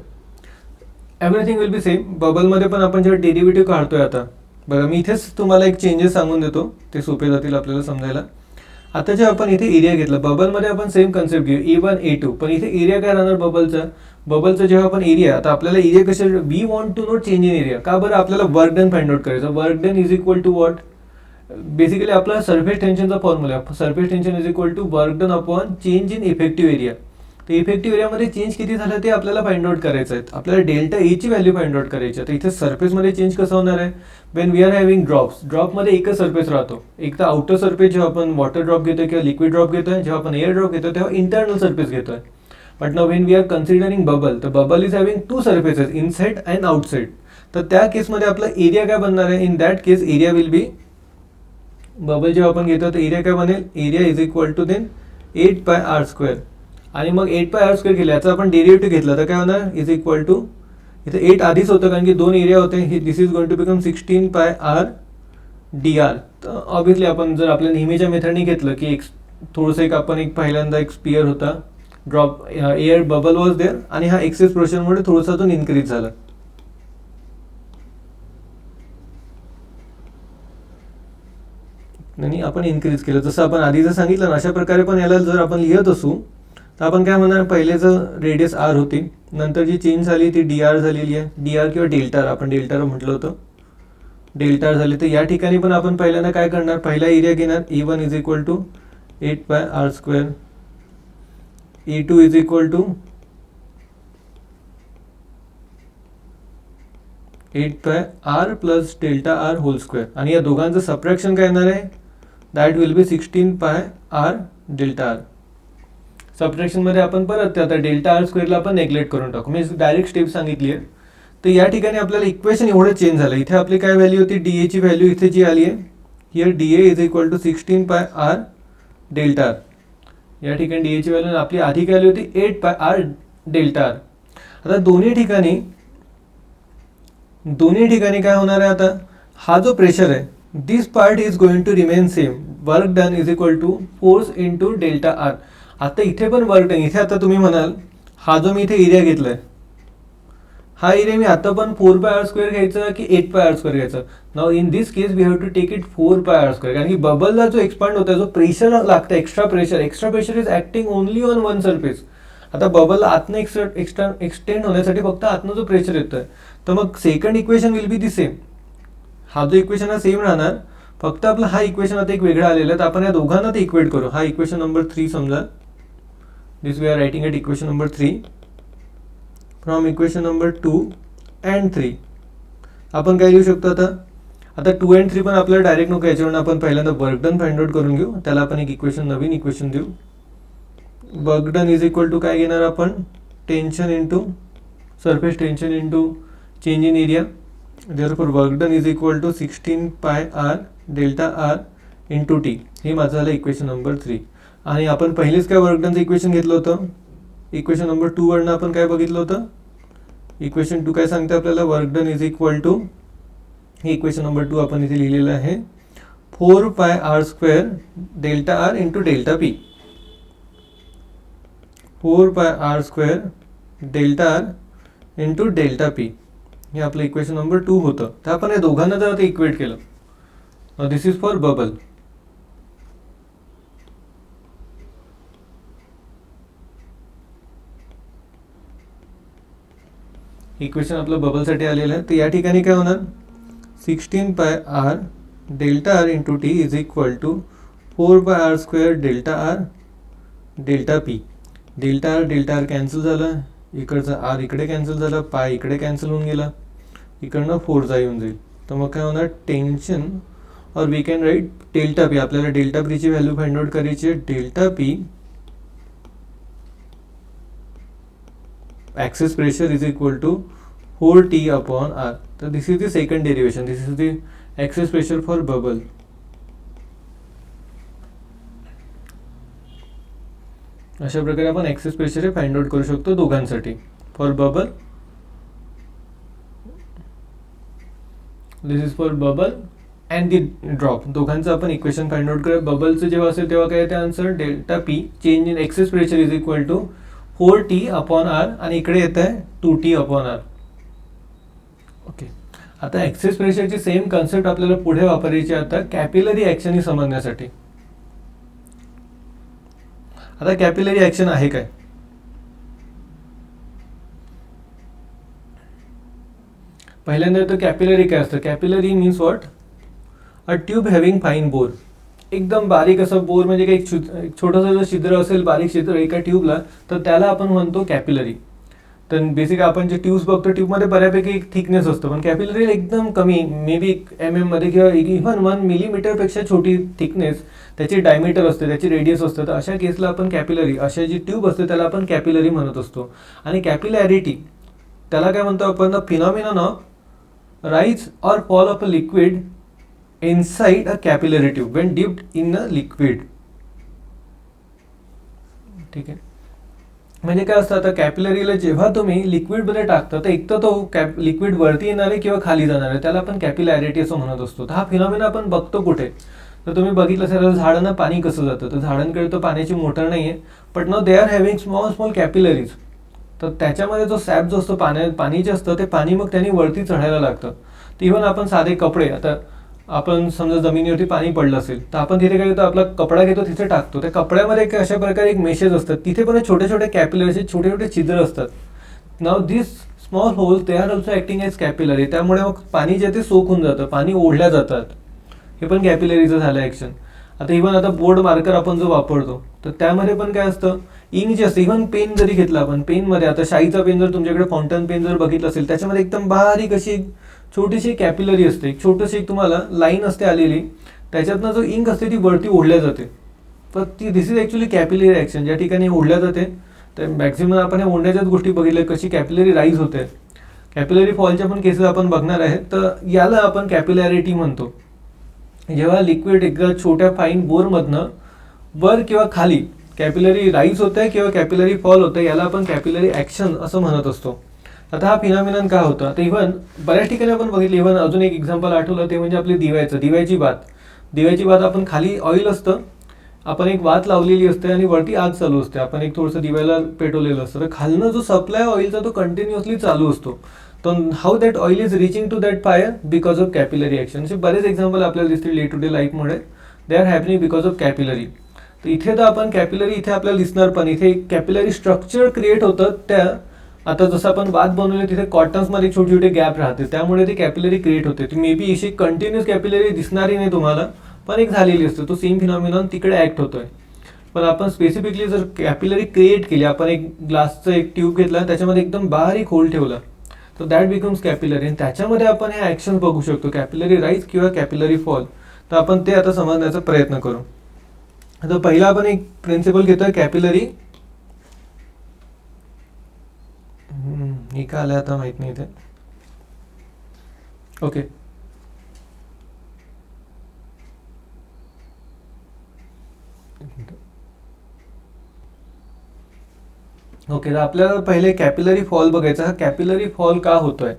एव्हरीथिंग विल बी सेम. बबलमध्ये पण आपण जेव्हा डेरिव्हेटिव्ह काढतोय आता बघा मी इथेच तुम्हाला एक चेंजेस सांगून देतो, ते सोपे जातील आपल्याला समजायला. आता जेव्हा आपण इथे एरिया घेतला बबलमध्ये आपण सेम कन्सेप्ट घेऊ E1 E2, पण इथे एरिया काय राहणार बबलचा जेव्हा आपण एरिया, आता आपल्याला एरिया कशा we want to note change in area. का बरं, आपल्याला वर्क डन फाइंड आउट करायचं. Work done is equal to what, basically आपला सरफेस टेन्शनचा formula. Surface tension is equal to work done upon change in effective area. तर effective एरियामध्ये change किती झालं ते आपल्याला फाइंड आउट करायचं आहे. आपल्याला डेल्टा एची व्हॅल्यू फाइंड आउट करायची आहे. तर इथे सरफेसमध्ये चेंज कसं होणार आहे, when we are having drops, ड्रॉपमध्ये एकच सरफेस राहतो. एक तर आउटर सरफेस जेव्हा आपण वॉटर ड्रॉप घेतोय किंवा लिक्विड ड्रॉप घेतोय, जेव्हा आपण एअर ड्रॉप घेतोय तेव्हा इंटरनल सरफेस घेतोय. But now when we are considering bubble, तर bubble is having two surfaces, inside and outside. तर त्या केसमध्ये आपला एरिया काय बनणार आहे, in that case area will be, bubble जेव्हा आपण घेतो तर एरिया काय बनेल, area is equal to then 8 pi R square. आणि मग 8 पाय आर स्क्वेअर केलं याचा आपण डेरिव्हेटिव्ह घेतला तर काय होणार, इज इक्वल टू, इथे 8 आधीच होतं कारण की दोन एरिया होते. हे this is going to become 16 pi R D R. तर ऑब्विसली आपण जर आपल्या नेहमीच्या मेथडनी घेतलं की एक थोडंसं एक आपण एक पहिल्यांदा एक स्पियर होता, drop air bubble was there, आणि हा एक्सेस प्रेशरमुळे थोडंसं अजून इन्क्रीज झाला. आणि आपण इन्क्रीज केलं जसं आपण आधी जर सांगितलं ना, अशा प्रकारे पण याला जर आपण लिहत असू तर आपण काय म्हणणार, पहिलेचं रेडियस आर होती, नंतर जी चेंज झाली ती डी आर झालेली आहे. डी आर किंवा डेल्टा आर, आपण डेल्टा आर म्हटलं होतं, डेल्टा आर झाली. तर या ठिकाणी पण आपण पहिल्यांदा काय करणार, पहिला एरिया घेणार E1 is equal to 8 pi R square, E2 is equal to 8 pi R plus delta R whole square. आणि या दोघांचं सबट्रॅक्शन काय येणार आहे, that will B 16 pi R delta R. सबट्रॅक्शनमध्ये आपण परत आता डेल्टा आर स्क्वेअरला आपण नेग्लेक्ट करून टाकू, मी डायरेक्ट स्टेप सांगितली आहे. तर या ठिकाणी आपल्याला इक्वेशन एवढं चेंज झालं. इथे आपली काय व्हॅल्यू होती, डी एची व्हॅल्यू इथे जी आली आहे, here D A is equal to 16 pi R delta R. या ठिकाणी डी एची व्हॅल्यू आपली आधी काय व्हॅल्यू होती 8 पाय आर डेल्टा आर. आता दोन्ही ठिकाणी काय होणार आहे, आता हा जो प्रेशर आहे this part is going to remain same. Work done is equal to force into delta R. आता इथे पण वर्क डन, इथे आता तुम्ही म्हणाल हा जो मी इथे एरिया घेतलाय हा एरिया मी आता पण 4 पाय आर स्क्वेअर घ्यायचा की 8 पाय आर स्क्वेअर घ्यायचा. Now in this case we have to take it 4 pi R square, कारण की बबलला जो एक्सपांड होता, जो प्रेशर लागतं, extra pressure is acting only on one surface. आता बबलला आतनं एक्सटेंड होण्यासाठी फक्त आतनं जो प्रेशर येतोय, तर मग second equation will be the same. हा जो इक्वेशन हा सेम राहणार, फक्त आपला हा इक्वेशन आता एक वेगळा आलेला आहे. तर आपण या दोघांना ते इक्वेट करू. हा इक्वेशन नंबर 3 समजा, this we are writing at equation number 3 from equation number 2 and 3. आपण काय लिहू शकतो आता 2 and 3 पण आपल्याला डायरेक्ट नको, याच्यावरून आपण पहिल्यांदा वर्क डन फाइंड आउट करून घेऊ. त्याला आपण एक इक्वेशन, नवीन इक्वेशन देऊ. Work done is equal to काय घेणार आपण, tension into surface tension into change in area. Therefore work done is equal to 16 pi R delta R into T. हे माझं झालं इक्वेशन नंबर 3. आणि आपण पहिलेच काय वर्क डनचं इक्वेशन घेतलं होतं, इक्वेशन नंबर 2 वरनं आपण काय बघितलं होतं, इक्वेशन 2 काय सांगते आपल्याला, work done is equal to, हे इक्वेशन नंबर 2 आपण इथे लिहिलेलं आहे, 4 pi R square delta R into delta P. 4 pi R square delta R into delta P, हे आपलं इक्वेशन नंबर 2 होतं. तर आपण या दोघांना जर आता इक्वेट केलं, this is for bubble. Equation आपलं बबलसाठी आलेलं आहे. तर या ठिकाणी काय होणार, 16 pi R delta R into T is equal to 4 pi R square delta R delta P, delta R cancel झालं, इकडचा आर इकडे कॅन्सल झाला, पाय इकडे कॅन्सल होऊन गेला, इकडनं फोर्स येऊन जाईल. तर मग काय होणार, टेन्शन और we can write delta P. आपल्याला डेल्टा पीची व्हॅल्यू फाइंड आउट करायची आहे. Delta P excess pressure is equal to 4T upon R. तर this is the second derivation, this is the excess pressure for bubble. अशा प्रकारे आपण excess pressure हे find out करू शकतो दोघांसाठी. For bubble, this is for bubble and the drop, दोघांचं आपण इक्वेशन फाइंड आउट करूया. बबलचं जेव्हा असेल तेव्हा काय येते answer, delta P change in excess pressure is equal to 4T upon R, आणि इकडे येत आहे 2T अपॉन आर. ओके, आता एक्सेस प्रेशरची सेम कन्सेप्ट आपल्याला पुढे वापरायची आता कॅपिलरी ॲक्शन ही समजण्यासाठी. आता कॅपिलरी ॲक्शन आहे काय, पहिल्यांदा तर कॅपिलरी काय असतं. Capillary means what, a tube having fine bore. एकदम बारीक असं बोर म्हणजे काही छोटंसं जर छिद्र असेल, बारीक छिद्र एका ट्यूबला, तर त्याला आपण म्हणतो कॅपिलरी. तर बेसिक आपण जे ट्यूब्स बघतो ट्यूबमध्ये बऱ्यापैकी थिकनेस असतो, पण कॅपिलरी एकदम कमी, मे बी MM मध्ये किंवा इव्हन 1 मिलीमीटरपेक्षा छोटी थिकनेस त्याची डायमीटर असते, त्याची रेडियस असते. तर अशा केसला आपण कॅपिलरी, अशा जी ट्यूब असते त्याला आपण कॅपिलरी म्हणत असतो. आणि कॅपिलॅरिटी त्याला काय म्हणतो आपण, the phenomenon of rise or fall of a liquid inside a capillary tube when dipped in a liquid. ठीक आहे, म्हणजे काय असतं, आता कॅपिलरीला जेव्हा तुम्ही लिक्विडमध्ये टाकता तर एक तर तो लिक्विड वरती येणार आहे किंवा खाली जाणार आहे, त्याला आपण कॅपिलॅरिटी असं म्हणत असतो. तर हा फिनॉमिना आपण बघतो कुठे, तर तुम्ही बघितलं असेल झाडांना पाणी कसं जातं, तर झाडांकडे तर पाण्याची मोटर नाही आहे, but no they are having small capillaries. तर त्याच्यामध्ये जो सॅप जो असतो पाणी जे असतं ते पाणी मग त्यांनी वरती चढायला लागतं. तर इव्हन आपण साधे कपडे, आता आपण समजा जमिनीवरती पाणी पडलं असेल तर आपण तिथे काय करतो, आपला कपडा घेतो तिथे टाकतो, त्या कपड्यामध्ये एक अशा प्रकारे एक मेशेज असतात, तिथे पण छोटे छोटे कॅपिलरीचे छोटे छोटे छिद्र असतात. Now this small holes they are also acting as capillary. त्यामुळे मग पाणी जे ते सोक होऊन जातं, पाणी ओढल्या जातात. हे पण कॅपिलरीचं झालं ॲक्शन. आता इव्हन आता बोर्ड मार्कर आपण जो वापरतो तर त्यामध्ये पण काय असतं, इंक जे असतं, इव्हन पेन जरी घेतला आपण, पेनमध्ये आता शाईचा पेन जर तुमच्याकडे फाउंटन पेन जर बघितलं असेल, त्याच्यामध्ये एकदम बारीक अशी छोटीशी कॅपिलरी असते, एक छोटीशी एक तुम्हाला लाईन असते आलेली, त्याच्यातनं जो इंक असते ती वरती ओढल्या जाते. तर ती दिस इज ॲक्च्युली कॅपिलरी ॲक्शन, ज्या ठिकाणी ओढल्या जाते. तर मॅक्झिमम आपण हे ओढण्याच्याच गोष्टी बघितल्या, कशी कॅपिलरी राईज होते. कॅपिलरी फॉलच्या पण केसेस आपण बघणार आहे. तर याला आपण कॅपिलॅरिटी म्हणतो. जेव्हा लिक्विड एकदा छोट्या फाईन बोरमधनं वर किंवा खाली कॅपिलरी राईज होत आहे किंवा कॅपिलरी फॉल होतं, याला आपण कॅपिलरी ॲक्शन असं म्हणत असतो. आता हा फिनॉमिनन काय होतं, आता इव्हन बऱ्याच ठिकाणी आपण बघितलं. इव्हन अजून एक एक्झाम्पल आठवलं ते म्हणजे आपली दिव्याची बात. दिव्याची बात आपण खाली ऑइल असतं, आपण एक वात लावलेली असते आणि वरती आग चालू असते, आपण एक थोडंसं दिव्याला पेटवलेलं असतं. तर खालनं जो सप्लाय ऑइलचा तो कंटिन्युअसली चालू असतो. तर how that oil is reaching to that fire, because of capillary action. असे बरेच एक्झाम्पल आपल्याला दिसतील डे टू डे लाईफमध्ये, they are happening because of capillary. तर इथे तर आपण कॅपिलरी इथे आपल्याला दिसणार, पण इथे कॅपिलरी स्ट्रक्चर क्रिएट होतं. त्या आता जसं आपण वात बनवले तिथे कॉटन्समध्ये छोटे छोटे गॅप राहते, त्यामुळे ती कॅपिलरी क्रिएट होते. ती मे बी अशी कंटिन्युअस कॅपिलरी दिसणारी नाही तुम्हाला, पण एक झालेली असते. तो सेम फिनॉमिनॉन तिकडे ॲक्ट होतोय. पण आपण स्पेसिफिकली जर कॅपिलरी क्रिएट केली, आपण एक ग्लासचं एक ट्यूब घेतला, त्याच्यामध्ये एकदम बारीक होल ठेवला, तर दॅट बिकम्स कॅपिलरी. आणि त्याच्यामध्ये आपण हे ॲक्शन बघू शकतो, कॅपिलरी राईज किंवा कॅपिलरी फॉल. तर आपण ते आता समजण्याचा प्रयत्न करू. आता पहिला आपण एक प्रिन्सिपल घेतोय कॅपिलरी. हे का आलं आता माहित नाही ते. ओके, तर आपल्याला पहिले कॅपिलरी फॉल बघायचा. हा कॅपिलरी फॉल का होतोय.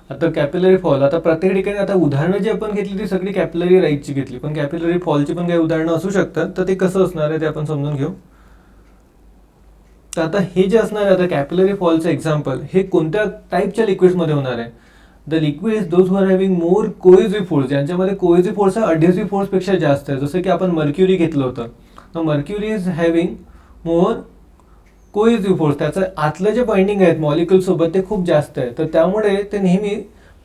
आता कॅपिलरी फॉल, आता प्रत्येक ठिकाणी आता उदाहरणं जी आपण घेतली ती सगळी कॅपिलरी राईजची घेतली, पण कॅपिलरी फॉलची पण काही उदाहरणं असू शकतात. तर ते कसं असणार आहे ते आपण समजून घेऊ. तर आता हे जे असणार आहे, आता कॅपिलरी फॉलचं एक्झाम्पल हे कोणत्या टाईपच्या लिक्विड्समध्ये होणार आहे. The liquid is those who are having more cohesive force, ज्यांच्यामध्ये कोहेसिव्ह फोर्स हा अडहेसिव्ह फोर्सपेक्षा जास्त आहे. जसं की आपण मर्क्युरी घेतलं होतं, तर mercury is having more cohesive force, त्याचं आतलं जे बाइंडिंग आहेत मॉलिक्युलसोबत ते खूप जास्त आहे. तर त्यामुळे ते नेहमी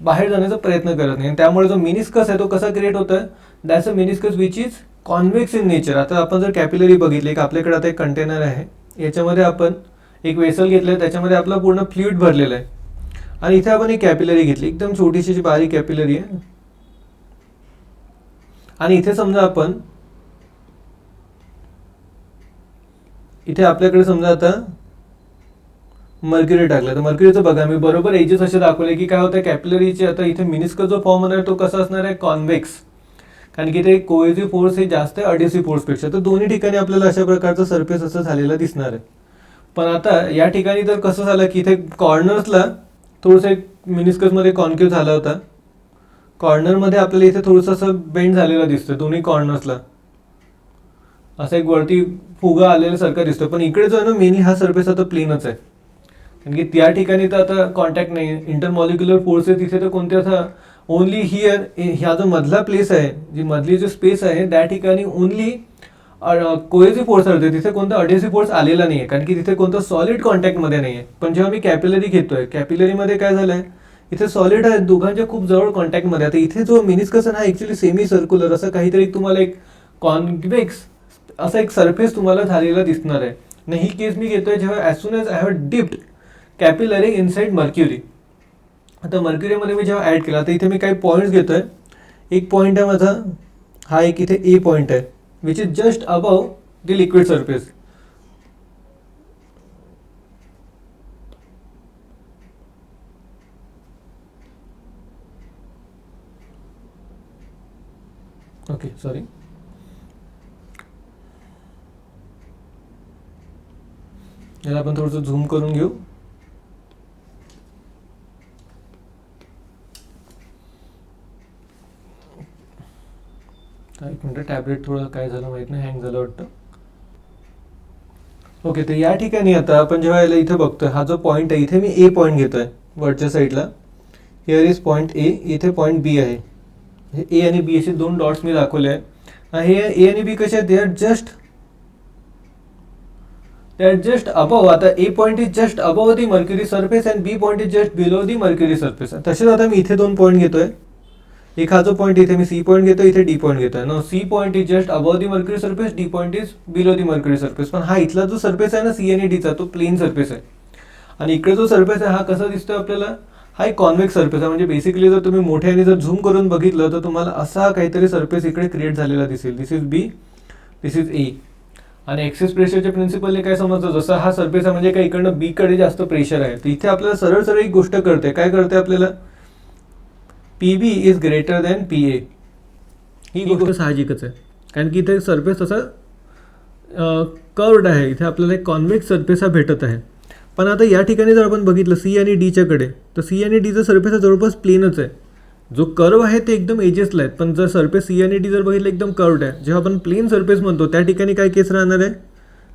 बाहेर जाण्याचा प्रयत्न करत नाही. त्यामुळे जो मिनिस्कस आहे तो कसा क्रिएट होतोय, that's a meniscus which is convex in nature. आता आपण जर कॅपिलरी बघितली की आपल्याकडे आता एक कंटेनर आहे, याच्यामध्ये आपण एक वेसल घेतलं आहे, त्याच्यामध्ये आपला पूर्ण फ्लुइड भरलेला आहे आणि इथे आपण एक कॅपिलरी घेतली, एकदम छोटीशी बारीक कॅपिलरी आहे. आणि इथे समजा आपण इथे आपल्याकडे समजा आता मर्क्युरी टाकलं, तर मर्क्युरीचं बघा मी बरोबर एजेस असे दाखवले की काय होतं कॅपिलरीचे. आता इथे मिनिस्कस जो फॉर्म होणार तो कसा असणार आहे, कॉन्व्हेक्स, कारण की ते कोहेसिव्ह फोर्स हे जास्त आहे अडेसिव्ह फोर्सपेक्षा. तर दोन्ही ठिकाणी आपल्याला अशा प्रकारचं सरफेस असं झालेलं दिसणार आहे. पण आता या ठिकाणी तर कसं झालं की इथे कॉर्नर्सला थोडंसं एक मिनिस्कसमध्ये कॉन्केव्ह झाला होता, कॉर्नरमध्ये आपल्याला इथे थोडंसं असं बेंड झालेलं दिसतं दोन्ही कॉर्नर्सला, असं एक वरती फुगा आलेल्यासारखं दिसतं. पण इकडे जो आहे ना मेनली हा सरफेस आता प्लेनच आहे, कारण की त्या ठिकाणी तर आता कॉन्टॅक्ट नाही, इंटरमॉलिक्युलर फोर्सेस तिथे तर कोणते आता ओनली हिअर, ह्या जो मधला प्लेस आहे, जी मधली जो स्पेस आहे त्या ठिकाणी ओनली कोहेसिव्ह फोर्स होते, तिथे कोणता अडेसिव्ह फोर्स आलेला नाही आहे, कारण की तिथे कोणतं सॉलिड कॉन्टॅक्टमध्ये नाही आहे. पण जेव्हा मी कॅपिलरी घेतोय, कॅपिलरीमध्ये काय झालं आहे, इथे सॉलिड आहे, दोघांच्या खूप जवळ कॉन्टॅक्टमध्ये. आता इथे जो मिनिस्कस आहे ना ॲक्च्युली सेमी सर्क्युलर असं काहीतरी तुम्हाला एक कॉन्व्हेक्स असा एक सरफेस तुम्हाला झालेला दिसणार आहे. आणि ही केस मी घेतोय जेव्हा as soon as I have dipped capillary inside mercury. आता मर्क्युरीमध्ये मी जेव्हा ॲड केला तर इथे मी काही पॉईंट्स घेतोय. एक पॉईंट आहे माझा हा, एक इथे ए पॉईंट आहे which is just above the liquid surface. Okay sorry, याला आपण थोडंसं झूम करून घेऊ. एक मिनटं, टॅबलेट थोडं काय झालं माहीत नाही, हँग झालं वाटतं. ओके, तर या ठिकाणी आता आपण जेव्हा याला इथे बघतोय, हा जो पॉईंट आहे इथे मी ए पॉईंट घेतोय वरच्या साईडला, हिअर इज पॉईंट ए, इथे पॉईंट बी आहे. ए आणि बी असे दोन डॉट्स मी दाखवले आहे. हे ए आणि बी कसे आहेत, दे आर जस्ट अबव. आता A point is just above the mercury surface and B point is just below the mercury surface. तसेच आता मी इथे दोन पॉईंट घेतोय, एक हा जो पॉईंट इथे मी सी पॉईंट घेतोय, इथे डी पॉईंट घेतोय. No, C point is just above the mercury surface, D point is below the mercury surface. पण हा इथला जो सरफेस आहे ना सी आणि डीचा, तो प्लेन सरफेस आहे. आणि इकडे जो सरफेस आहे हा कसा दिसतोय आपल्याला, हा एक कॉन्व्हेक्स सरफेस आहे. म्हणजे बेसिकली जर तुम्ही मोठ्याने जर झूम करून बघितलं तर तुम्हाला असा काहीतरी सरफेस इकडे क्रिएट झालेला दिसेल. This is B, this is A. आणि एक्सेस प्रेशरच्या प्रिन्सिपलने काय समजतं, जसं हा सरफेस आहे म्हणजे काय इकडनं बी कडे जास्त प्रेशर आहे, तर इथे आपल्याला सरळ सरळ एक गोष्ट कळते. काय कळते आपल्याला, P B is greater than P A. ही गोष्ट साहजिकच आहे, कारण की इथे सरफेस असा कर्व्ड आहे, इथे आपल्याला एक कॉन्व्हेक्स सरफेस हा भेटत आहे. पण आता या ठिकाणी जर आपण बघितलं सी आणि डीच्याकडे, तर सी आणि डीचा सरफेस हा जवळपास प्लेनच आहे. जो कर्व आहे ते एकदम एजेसला आहेत, पण जर सरफेस सी आणि डी जर बघितलं एकदम कर्व्ड आहे. जेव्हा आपण प्लेन सरफेस म्हणतो त्या ठिकाणी काय केस राहणार आहे,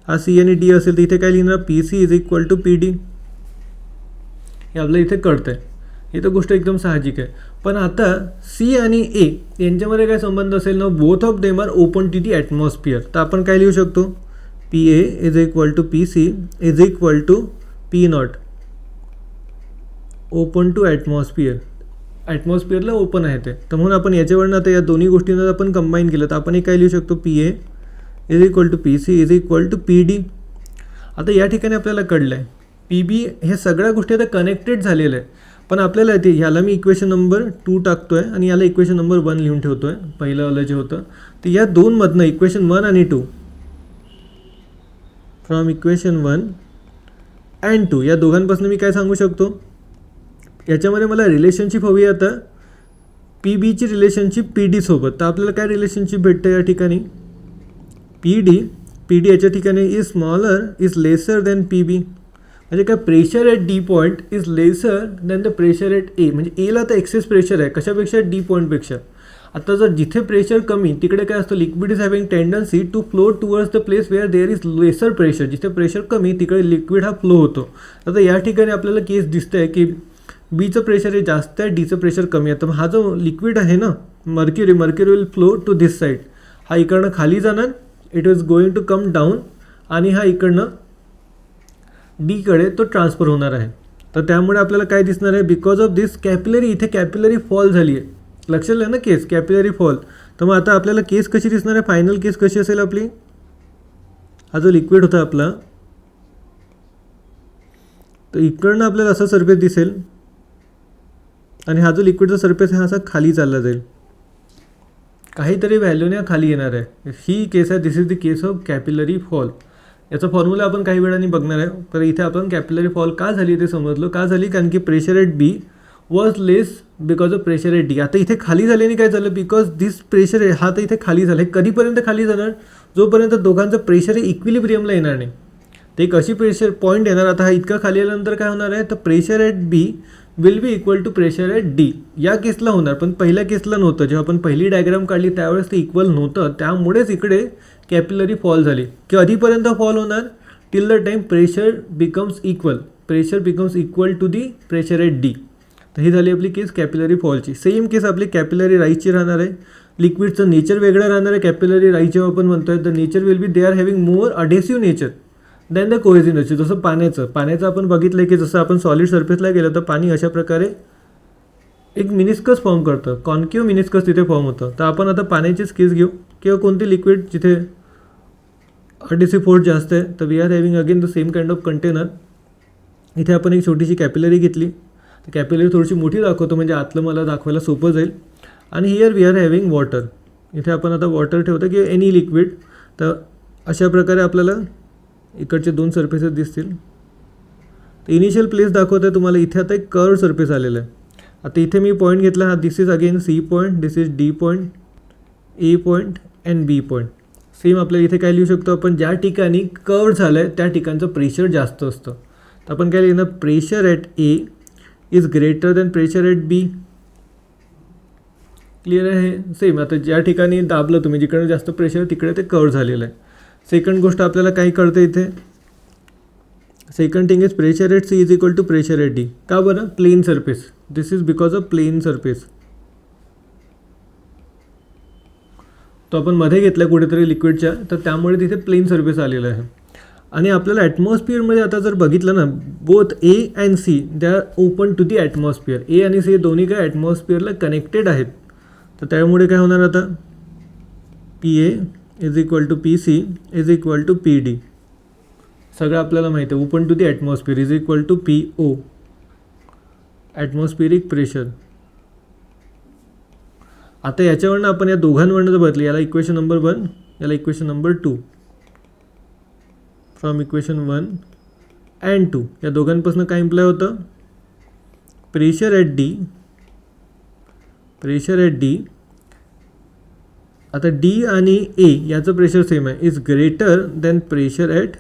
हा सी आणि डी असेल तर इथे काय लिहिणार, P C is equal to P D. हे आपलं इथे कळतं आहे, ही तर गोष्ट एकदम साहजिक आहे. पण आता सी आणि ए यांच्यामध्ये काय संबंध असेल ना, both of them are open to the atmosphere. तर आपण काय लिहू शकतो, P A is equal to P C is equal to P naught, open to atmosphere. ॲटमॉस्फिअरला ओपन आहे ते, तर म्हणून आपण याच्यावरनं आता या दोन्ही गोष्टींना आपण कंबाईन केलं तर आपण काय लिहू शकतो, P A is equal to P C is equal to P D. आता या ठिकाणी आपल्याला कळलं आहे पी बी हे सगळ्या गोष्टी आता कनेक्टेड झालेल्या आहे. पण आपल्याला ते ह्याला मी इक्वेशन नंबर 2 टाकतो आहे आणि याला इक्वेशन नंबर 1 लिहून ठेवतो आहे. पहिलं वालं जे होतं तर या दोनमधनं इक्वेशन 1 आणि 2, फ्रॉम इक्वेशन 1 अँड 2 या दोघांपासून मी काय सांगू शकतो, याच्यामध्ये मला रिलेशनशिप हवी आहे आता पी बीची रिलेशनशिप पी डी सोबत. तर आपल्याला काय रिलेशनशिप भेटतं या ठिकाणी, पी डी याच्या ठिकाणी is smaller is lesser than P B. म्हणजे काय, pressure at D point is lesser than the pressure at A. म्हणजे एला तर एक्सेस प्रेशर आहे, कशापेक्षा, डी पॉईंटपेक्षा. आता जर जिथे प्रेशर कमी तिकडे काय असतं, liquid is having tendency to flow towards the place where there is lesser pressure. जिथे प्रेशर कमी तिकडे लिक्विड हा फ्लो होतो. आता या ठिकाणी आपल्याला केस दिसतं आहे की बीचं प्रेशर हे जास्त आहे, डीचं प्रेशर कमी आहे. तर हा जो लिक्विड आहे ना mercury will flow to this side. हा इकडनं खाली जाणार, it is going to come down, आणि हा इकडनं डीकडे तो ट्रान्सफर होणार आहे. तर त्यामुळे आपल्याला काय दिसणार आहे, बिकॉज ऑफ दिस कॅपिलरी, इथे कॅपिलरी फॉल झाली आहे. लक्षात आलं ना केस, कॅपिलरी फॉल. तर मग आता आपल्याला केस कशी दिसणार आहे, फायनल केस कशी असेल आपली, हा जो लिक्विड होता आपला, तर इकडनं आपल्याला असा सरफेस दिसेल आणि हा जो लिक्विडचा सरफेस आहे हा असा खाली चालला जाईल, काहीतरी व्हॅल्यूने खाली येणार आहे. ही केस आहे, this is the case of capillary fall. याचा फॉर्म्युला आपण काही वेळाने बघणार आहे. तर इथे आपण कॅपिलरी फॉल का झाली ते समजलो. का झाली, कारण की pressure at B was less because of pressure at D. आता इथे खाली झाल्याने काय झालं, बिकॉज दिस प्रेशर आहे, हा तर इथे खाली झालं आहे. कधीपर्यंत खाली जाणार, जोपर्यंत दोघांचं प्रेशर हे इक्विलिब्रियमला येणार नाही. ते एक अशी प्रेशर पॉईंट येणार. आता हा इतका खाली आल्यानंतर काय होणार आहे, तर pressure at B will be equal to pressure at D. या केसला होणार, पण पहिल्या केसला नव्हतं. जेव्हा आपण पहिली डायग्राम काढली त्यावेळेस ते इक्वल नव्हतं, त्यामुळेच इकडे कॅपिलरी फॉल झाली. की कधीपर्यंत फॉल होणार, till the time pressure becomes equal, pressure becomes equal to the pressure at D. तर ही झाली आपली केस कॅपिलरी फॉलची. सेम केस आपली कॅपिलरी राईजची राहणार आहे. लिक्विडचं नेचर वेगळं राहणार आहे. कॅपिलरी राईज जेव्हा आपण म्हणतोय, the nature will be, they are having more adhesive nature than the cohesive nature. जसं पाण्याचं आपण बघितलं आहे की जसं आपण सॉलिड सरफेसला गेलं तर पाणी अशा प्रकारे एक मिनिस्कस फॉर्म करतं, कॉन्केव्ह मिनिस्कस तिथे फॉर्म होतं. तर आपण आता पाण्याचीच केस घेऊ किंवा कोणती लिक्विड जिथे अडेसिव्ह फोर्स जास्त आहे. तर we are having again the same kind of container. इथे आपण एक छोटीशी कॅपिलरी घेतली. तर कॅपिलरी थोडीशी मोठी दाखवतो म्हणजे आतलं मला दाखवायला सोपं जाईल. आणि here we are having water. इथे आपण आता वॉटर ठेवतो किंवा एनी लिक्विड. तर अशा प्रकारे आपल्याला इकडचे दोन सरफेसेस दिसतील. तर इनिशियल प्लेस दाखवत आहे तुम्हाला. इथे आता एक कर्व सरफेस आलेला आहे. आता इथे मी पॉईंट घेतला, हा this is again C point, this is D point, A point and B point. Same आपल्याला इथे काय लिहू शकतो आपण, ज्या ठिकाणी कर्व झालं आहे त्या ठिकाणचं प्रेशर जास्त असतं. तर आपण काय लिहिणार, pressure at A is greater than pressure at B. Clear आहे. सेम आता ज्या ठिकाणी दाबलं तुम्ही, जिकडे जास्त प्रेशर आहे तिकडे ते कर्व झालेलं आहे. सेकंड गोष्ट आपल्याला काही कळतं इथे, second thing is pressure at C is equal to pressure at D. का बरं, plane surface, this is because of plane surface. तो आपण मध्ये घेतला कुठेतरी लिक्विडच्या, तर त्यामुळे तिथे प्लेन सरफेस आलेलं आहे. आणि आपल्याला ॲटमॉस्फिअरमध्ये आता जर बघितलं ना, both A and C they are open to the atmosphere. A आणि सी दोन्ही काय ॲटमॉस्फिअरला कनेक्टेड आहेत. तर त्यामुळे काय होणार आता, P A is equal to P C is equal to P D. सगळं आपल्याला माहिती आहे. Open to the atmosphere is equal to P O, atmospheric pressure. आता याच्यावरनं आपण या दोघांवरनं जर बदली, याला इक्वेशन नंबर 1, याला equation number 2, from equation 1 and 2 या दोघांपासून काय इम्प्लाय होतं, pressure at D, pressure at D. आता डी आणि ए याचं प्रेशर सेम आहे, is greater than pressure at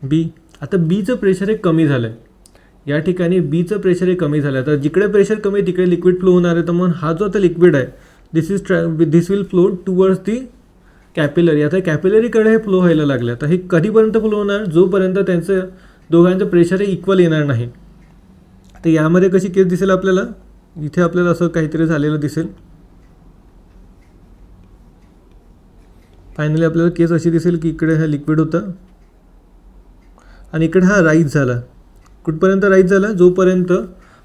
B. आता बीचं प्रेशर हे कमी झालं आहे. या ठिकाणी बीचं प्रेशर हे कमी झालं आहे. तर जिकडे प्रेशर कमी आहे तिकडे लिक्विड फ्लो होणार आहे. तर मग हा जो आता लिक्विड आहे, this will flow towards the capillary. आता कॅपिलरीकडे हे फ्लो व्हायला लागलं. तर हे कधीपर्यंत फ्लो होणार, जोपर्यंत त्यांचं दोघांचं प्रेशर हे इक्वल येणार नाही. तर यामध्ये कशी केस दिसेल आपल्याला, इथे आपल्याला असं काहीतरी झालेलं दिसेल. फायनली आपल्याला केस अशी दिसेल की इकडे हा लिक्विड होता आणि इकडे हा राईज झाला. कुठपर्यंत राईज झाला, जोपर्यंत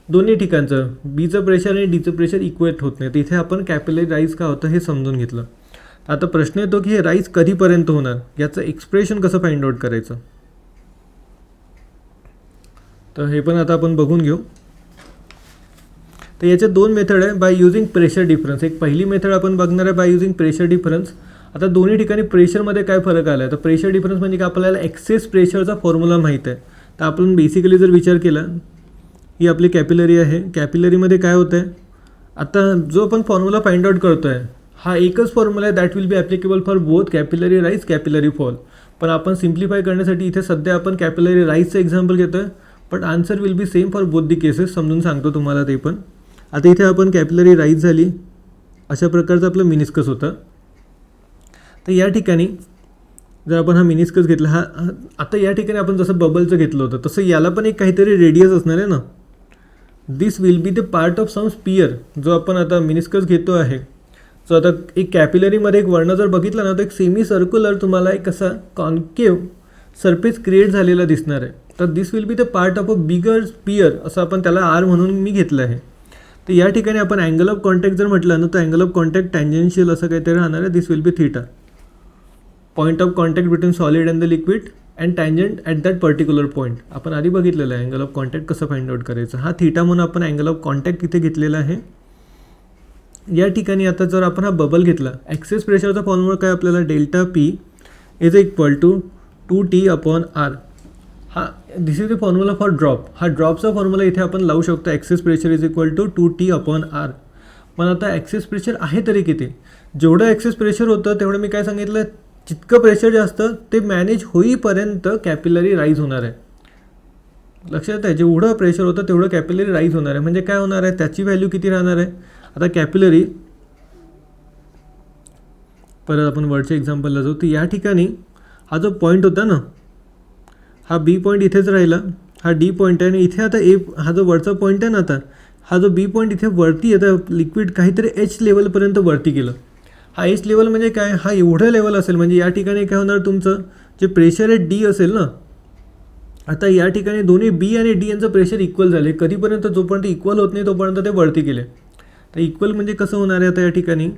दोन्ही ठिकाणचं बीचं प्रेशर आणि डीचं प्रेशर इक्वेट होत नाही. तर इथे आपण कॅपिलरी राईज का होतं हे समजून घेतलं. आता प्रश्न येतो की हे राईज कधीपर्यंत होणार, याचं एक्सप्रेशन कसं फाइंड आउट करायचं. तर हे पण आता आपण बघून घेऊ. तर याचे दोन मेथड आहे, बाय युजिंग प्रेशर डिफरन्स. एक पहिली मेथड आपण बघणार आहे बाय युजिंग प्रेशर डिफरन्स. आता दोन्ही ठिकाणी प्रेशरमध्ये काय फरक आला आहे, तर प्रेशर डिफरन्स म्हणजे की आपल्याला एक्सेस प्रेशरचा फॉर्म्युला माहीत आहे. तर आपण बेसिकली जर विचार केला, ही आपली कॅपिलरी आहे. कॅपिलरीमध्ये काय होतं आहे, आता जो आपण फॉर्म्युला फाइंड आउट करतो आहे हा एकच फॉर्म्युला आहे, that will be applicable for both capillary rise, capillary fall. पण आपण सिम्प्लिफाय करण्यासाठी इथे सध्या आपण कॅपिलरी राईजचं एक्झाम्पल घेतो आहे, पण answer will be same for both the cases. समजून सांगतो तुम्हाला ते पण. आता इथे आपण कॅपिलरी राईज झाली, अशा प्रकारचं आपलं मिनिस्कस होतं. तर या ठिकाणी जर आपण हा मिनिस्कस घेतला, हा आता या ठिकाणी आपण जसं बबलचं घेतलं होतं तसं याला पण एक काहीतरी रेडियस असणार आहे ना. This will be the part of some sphere. जो आपण आता मिनिस्कस घेतो आहे, सो आता एक कॅपिलरीमध्ये एक वर्ण जर बघितला ना, तर एक सेमी सर्क्युलर तुम्हाला एक असा कॉन्केव्ह सरफेस क्रिएट झालेला दिसणार आहे. तर this will be the part of a bigger sphere, असं आपण त्याला आर म्हणून मी घेतलं आहे. तर या ठिकाणी आपण अँगल ऑफ कॉन्टॅक्ट जर म्हटलं ना, तर अँगल ऑफ कॉन्टॅक्ट टँजेन्शियल असं काहीतरी राहणार आहे. This will be theta. Point of contact between solid and the liquid and tangent at that particular point. आपण आधी बघितलेलं आहे अँगल ऑफ कॉन्टॅक्ट कसं फाइंड आउट करायचं. हा थीटा म्हणून आपण अँगल ऑफ कॉन्टॅक्ट इथे घेतलेला आहे. या ठिकाणी आता जर आपण हा बबल घेतला, ॲक्सेस प्रेशरचा फॉर्म्युला काय आपल्याला, delta P is equal to 2T upon R. हा this is the formula for drop. हा ड्रॉपचा फॉर्म्युला इथे आपण लावू शकतो. Excess pressure is equal to 2T upon R. पण आता ॲक्सेस प्रेशर आहे तरी किती, जेवढं ॲक्सेस प्रेशर होतं तेवढं मी काय सांगितलं, जितकं प्रेशर जास्त ते मॅनेज होईपर्यंत कॅपिलरी राईज होणार आहे. लक्षात आहे, जेवढं प्रेशर होतं तेवढं कॅपिलरी राईज होणार आहे. म्हणजे काय होणार आहे, त्याची व्हॅल्यू किती राहणार आहे. आता कॅपिलरी, परत आपण वरच्या एक्झाम्पलला जाऊ. तर या ठिकाणी हा जो पॉईंट होता ना, हा बी पॉईंट इथेच राहिला, हा डी पॉईंट आहे. आणि इथे आता हा जो वरचा पॉईंट आहे ना, आता हा जो बी पॉईंट इथे वरती आता लिक्विड काहीतरी एच लेवलपर्यंत वरती गेलं. हा एच लेवल म्हणजे काय, हा एवढं लेवल असेल म्हणजे या ठिकाणी काय होणार, तुमचं जे प्रेशर आहे डी असेल ना. आता या ठिकाणी दोन्ही बी आणि डी यांचं प्रेशर इक्वल झाले. कधीपर्यंत, जोपर्यंत इक्वल होत नाही तोपर्यंत ते वरती गेले. तर इक्वल म्हणजे कसं होणार आहे, आता या ठिकाणी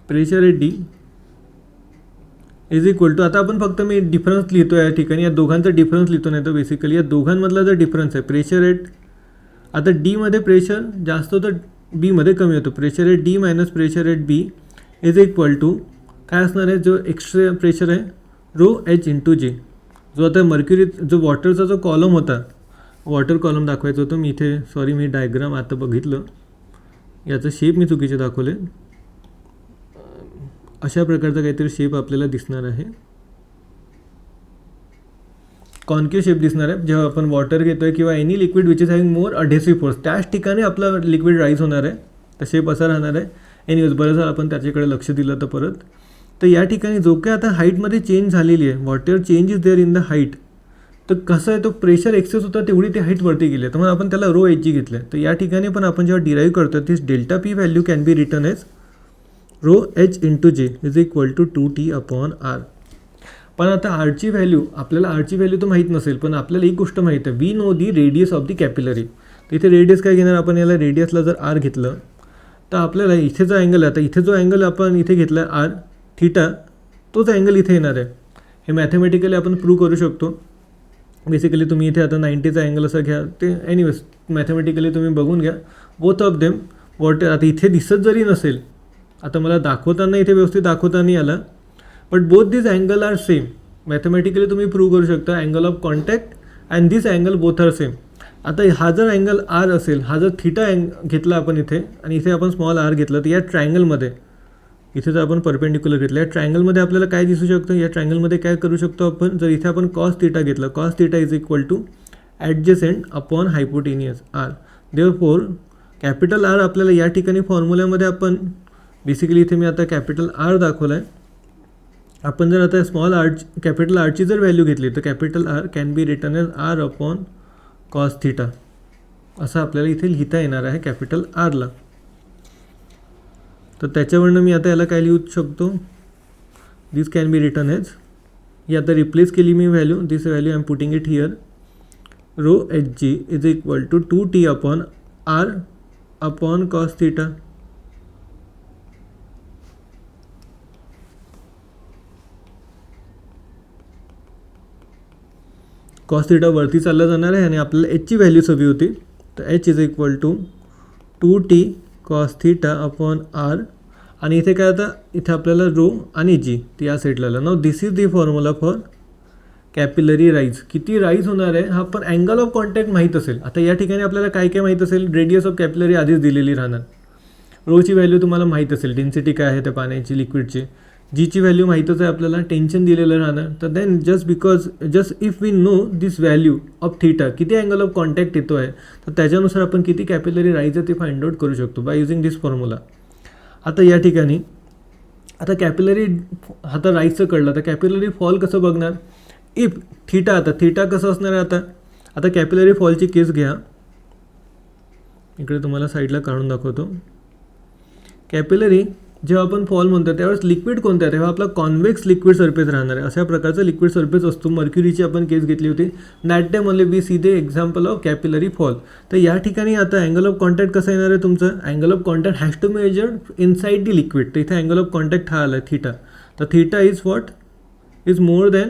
प्रेशर आहे डी इज इक्वल टू, आता आपण फक्त मी डिफरन्स लिहितो या ठिकाणी, या दोघांचा डिफरन्स लिहितो. नाही तर बेसिकली या दोघांमधला जर डिफरन्स आहे, प्रेशर रेट, आता डीमध्ये प्रेशर जास्त होतं, बीमध्ये कमी होतं. Pressure at D minus pressure at B is equal to काय असणार आहे, जो एक्स्ट्रा प्रेशर आहे रो एच इंटू जे. जो आता मर्क्युरी, जो वॉटरचा जो कॉलम होता, वॉटर कॉलम दाखवायचं होतं मी इथे, सॉरी मी डायग्राम आता बघितलं, याचं शेप मी चुकीचे दाखवले. अशा प्रकारचा काहीतरी शेप आपल्याला दिसणार आहे, कॉन्केव शेप दिसणार आहे. जेव्हा आपण वॉटर घेतो आहे किंवा any liquid which is having more adhesive force, त्याच ठिकाणी आपलं लिक्विड राईज होणार आहे. तर शेप असा राहणार आहे. एनिवेज बरं झालं आपण त्याच्याकडे लक्ष दिलं तर परत. तर या ठिकाणी जो काय आता हाईटमध्ये चेंज झालेली आहे, water change is there in the height. तर कसं आहे, तो प्रेशर एक्सेस होता तेवढी ती हाईट वरती गेली, तर मग आपण त्याला रो एच जी घेतलं. तर या ठिकाणी पण आपण जेव्हा डिराईव्ह करतो, this delta P value can be return as rho H into J is equal to 2T upon R. पण आता आरची व्हॅल्यू, आपल्याला आरची व्हॅल्यू तर माहीत नसेल, पण आपल्याला एक गोष्ट माहीत आहे, we know the radius of the capillary. तर इथे रेडियस काय घेणार आपण, याला रेडियसला जर आर घेतलं तर आपल्याला इथे जो अँगल आहे, आता इथे जो अँगल आपण इथे घेतला आहे आर थीटा, तोच अँगल इथे येणार आहे. हे मॅथमॅटिकली आपण प्रूव्ह करू शकतो. बेसिकली तुम्ही इथे आता 90चा अँगल असं घ्या, ते एनिवेज मॅथमॅटिकली तुम्ही बघून घ्या. बोथ ऑफ देम वॉटर, आता इथे दिसत जरी नसेल, आता मला दाखवताना इथे व्यवस्थित दाखवता नाही आला, but both this angle are same. Mathematically तुम्ही प्रूव्ह करू शकता, angle of contact and this angle both are same. आता हा जर अँगल आर असेल, हा जर थीटा घेतला आपण इथे आणि इथे आपण स्मॉल आर घेतलं, तर या ट्रायंगलमध्ये इथे जर आपण परपेंडिक्युलर घेतलं, या ट्रायंगलमध्ये आपल्याला काय दिसू शकतं, या ट्रायंगलमध्ये काय करू शकतो आपण, जर इथे आपण कॉस थीटा घेतलं, cos theta is equal to adjacent upon hypotenuse R. Therefore capital R आपल्याला या ठिकाणी फॉर्म्युल्यामध्ये आपण बेसिकली इथे मी आता कॅपिटल आर दाखवलं आहे. आपण जर आता स्मॉल आर, कॅपिटल आरची जर व्हॅल्यू घेतली, तर capital R can be return as R upon cos theta, असं आपल्याला इथे लिहिता येणार आहे कॅपिटल आरला. तर त्याच्यावरनं मी आता याला काय लिहू शकतो, this can be return as, ही आता रिप्लेस केली मी value, this value I am putting it here, rho H G is equal to 2T upon R upon cos theta. Cos theta वरती चालला जाणार आहे आणि आपल्याला एचची व्हॅल्यूच हवी होती. तर H is equal to 2T cos theta upon R. आणि इथे काय, आता इथे आपल्याला रो आणि जी ती या साईडला आलं. Now this is the formula for capillary rise. किती राईज होणार आहे हा पण अँगल ऑफ कॉन्टॅक्ट माहीत असेल. आता या ठिकाणी आपल्याला काय काय माहीत असेल, रेडियस ऑफ कॅपिलरी आधीच दिलेली राहणार, रोची व्हॅल्यू तुम्हाला माहीत असेल, डेन्सिटी काय आहे त्या पाण्याची लिक्विडची, जीची व्हॅल्यू माहीतच आहे आपल्याला, टेन्शन दिलेलं राहणार. तर then just if we know this value of theta, किती अँगल ऑफ कॉन्टॅक्ट येतो आहे, तर त्याच्यानुसार आपण किती कॅपिलरी राईज आहे ते फाइंड आउट करू शकतो बाय युझिंग दिस फॉर्म्युला. आता या ठिकाणी आता कॅपिलरी आता राईजचं कळलं, तर कॅपिलरी फॉल कसं बघणार, इफ थीटा, आता थीटा कसं असणार आहे, आता कॅपिलरी फॉलची केस घ्या, इकडे तुम्हाला साईडला काढून दाखवतो. कॅपिलरी जेव्हा आपण फॉल म्हणतो त्यावेळेस लिक्विड कोणतं आहे, तेव्हा आपला कॉन्व्हेक्स लिक्विड सरफेस राहणार आहे. अशा प्रकारचा लिक्विड सरफेस असतो. मर्क्युरीची आपण केस घेतली होती. That time only we see the example of capillary fall. तर या ठिकाणी आता अँगल ऑफ कॉन्टॅक्ट कसं येणार आहे तुमचं, angle of contact has to measured inside the liquid. तर इथे अँगल ऑफ कॉन्टॅक्ट हा आला आहे थीटा. तर theta is what, is more than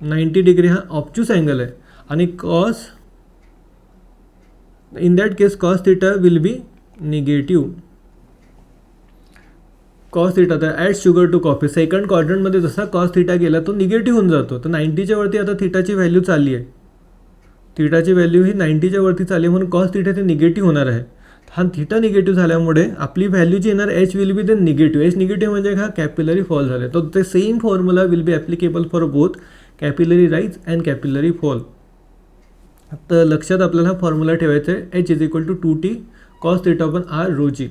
90 degree. हा ऑब्च्यूस अँगल आहे आणि cos, in that case cos theta will be negative. Cos theta तर add sugar to coffee, second क्वाड्रंटमध्ये जसा कॉस थीटा गेला तो निगेटिव्ह होऊन जातो. तर 90च्या वरती आता थीटाची व्हॅल्यू चालली आहे, थीटाची व्हॅल्यू ही 90च्या वरती चालली म्हणून कॉस थीटा ते निगेटिव्ह होणार आहे. हा थीटा निगेटिव्ह झाल्यामुळे आपली व्हॅल्यू जी येणार H will be the negative. H negative म्हणजे हा कॅपिलरी फॉल झाला. तर ते same formula will be applicable for both capillary rise and capillary fall. तर लक्षात आपल्याला फॉर्म्युला ठेवायचा आहे, H is equal to 2t cos theta upon R rho G.